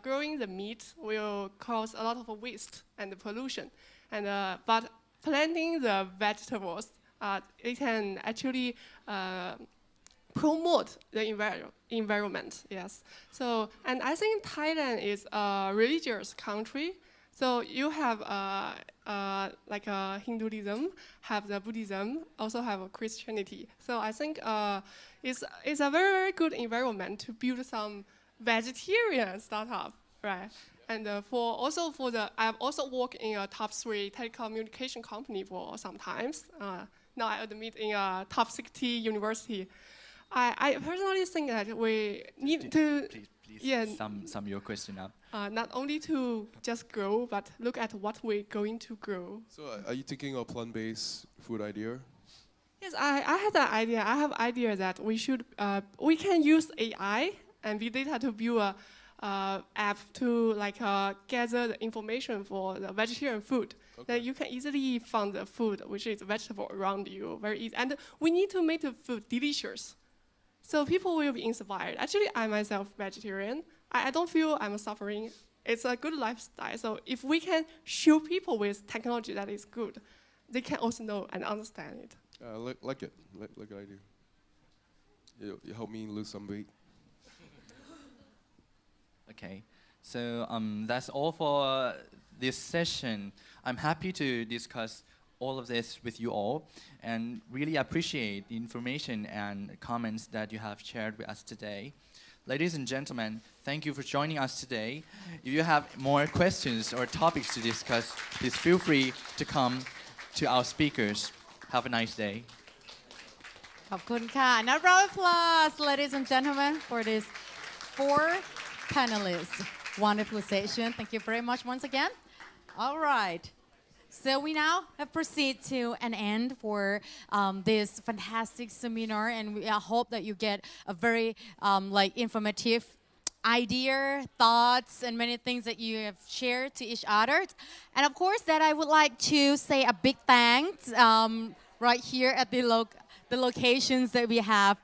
growing the meat will cause a lot of waste and pollution. And but planting the vegetables, it can actually promote the environment. Yes. So, and I think Thailand is a religious country. So you have like Hinduism, have the Buddhism, also have a Christianity. So I think it's a very, very good environment to build some vegetarian startup, right? And I've also worked in a top 3 telecommunication company for some times. Now I admit in a top 60 university. I personally think that we need to sum your question up. Not only to just grow, but look at what we're going to grow. So are you taking a plant-based food idea? Yes, I had that idea. I have idea that we can use AI and big data to build a app to gather the information for the vegetarian food. Okay. That you can easily find the food which is vegetable around you very easy. And we need to make the food delicious. So people will be inspired. Actually, I myself vegetarian. I don't feel I'm suffering. It's a good lifestyle. So if we can show people with technology that is good, they can also know and understand it. Like it. Like I do. You help me lose some weight. Okay, so that's all for this session. I'm happy to discuss all of this with you all and really appreciate the information and comments that you have shared with us today. Ladies and gentlemen, thank you for joining us today. If you have more questions or topics to discuss, please feel free to come to our speakers. Have a nice day. ขอบคุณค่ะ Another round of applause, ladies and gentlemen, for this 4 panelists. Wonderful session. Thank you very much once again. All right. So we now have proceed to an end for this fantastic seminar, and I hope that you get a very informative idea, thoughts, and many things that you have shared to each other. And of course, that I would like to say a big thanks right here at the locations that we have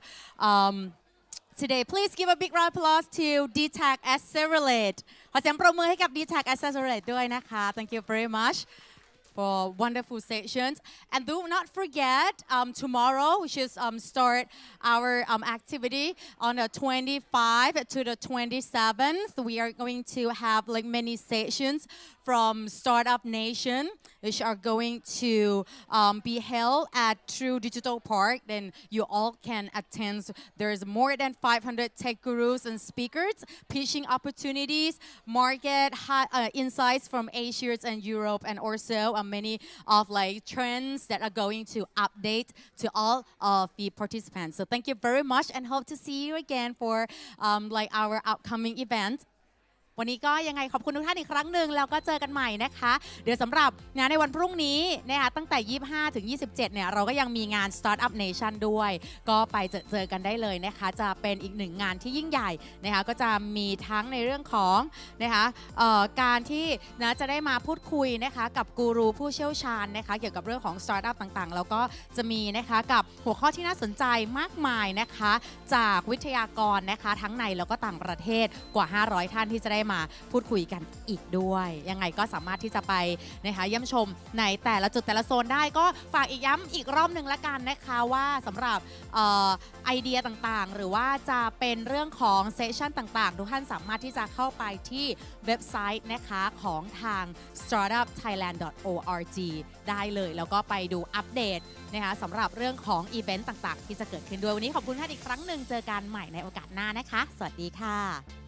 today. Please give a big round of applause to DTAC Accelerate. ขอเสียงปรบมือให้กับ DTAC Accelerate ด้วยนะคะ Thank you very much for wonderful sessions. And do not forget, tomorrow we should start our activity on the 25th to the 27th. We are going to have many sessions from Startup Nation, which are going to be held at True Digital Park. Then you all can attend. There's more than 500 tech gurus and speakers, pitching opportunities, market insights from Asia and Europe, and also many of trends that are going to update to all of the participants. So thank you very much, and hope to see you again for our upcoming event. วันนี้ก็ยังไงขอบคุณทุกท่านอีกครั้งหนึ่งแล้วก็เจอกันใหม่นะคะเดี๋ยวสำหรับงานในวันพรุ่งนี้นะคะตั้งแต่25ถึง27เนี่ยเราก็ยังมีงาน Startup Nation ด้วยก็ไปเจอกันได้เลยนะคะจะเป็นอีกหนึ่งงานที่ยิ่งใหญ่นะคะก็จะมีทั้งในเรื่องของนะคะการที่นะจะได้มาพูดคุยนะคะกับกูรูผู้เชี่ยวชาญนะคะเกี่ยวกับเรื่องของ Startup ต่างๆแล้วก็จะมีนะคะกับหัวข้อที่น่าสนใจมากมายนะคะจากวิทยากรนะคะทั้งในแล้วก็ต่างประเทศกว่า500ท่านที่จะได้มาพูดคุยกันอีกด้วยยังไงก็สามารถที่จะไปนะคะเยี่ยมชมในแต่ละจุดแต่ละโซนได้ก็ฝากย้ำอีกรอบหนึ่งละกันนะคะว่าสำหรับไอเดียต่างๆหรือว่าจะเป็นเรื่องของเซสชั่นต่างๆทุกท่านสามารถที่จะเข้าไปที่เว็บไซต์นะคะของทาง startupthailand.org ได้เลยแล้วก็ไปดูอัปเดตนะคะสำหรับเรื่องของอีเวนต์ต่างๆที่จะเกิดขึ้นด้วยวันนี้ขอบคุณท่านอีกครั้งหนึ่งเจอกันใหม่ในโอกาสหน้านะคะสวัสดีค่ะ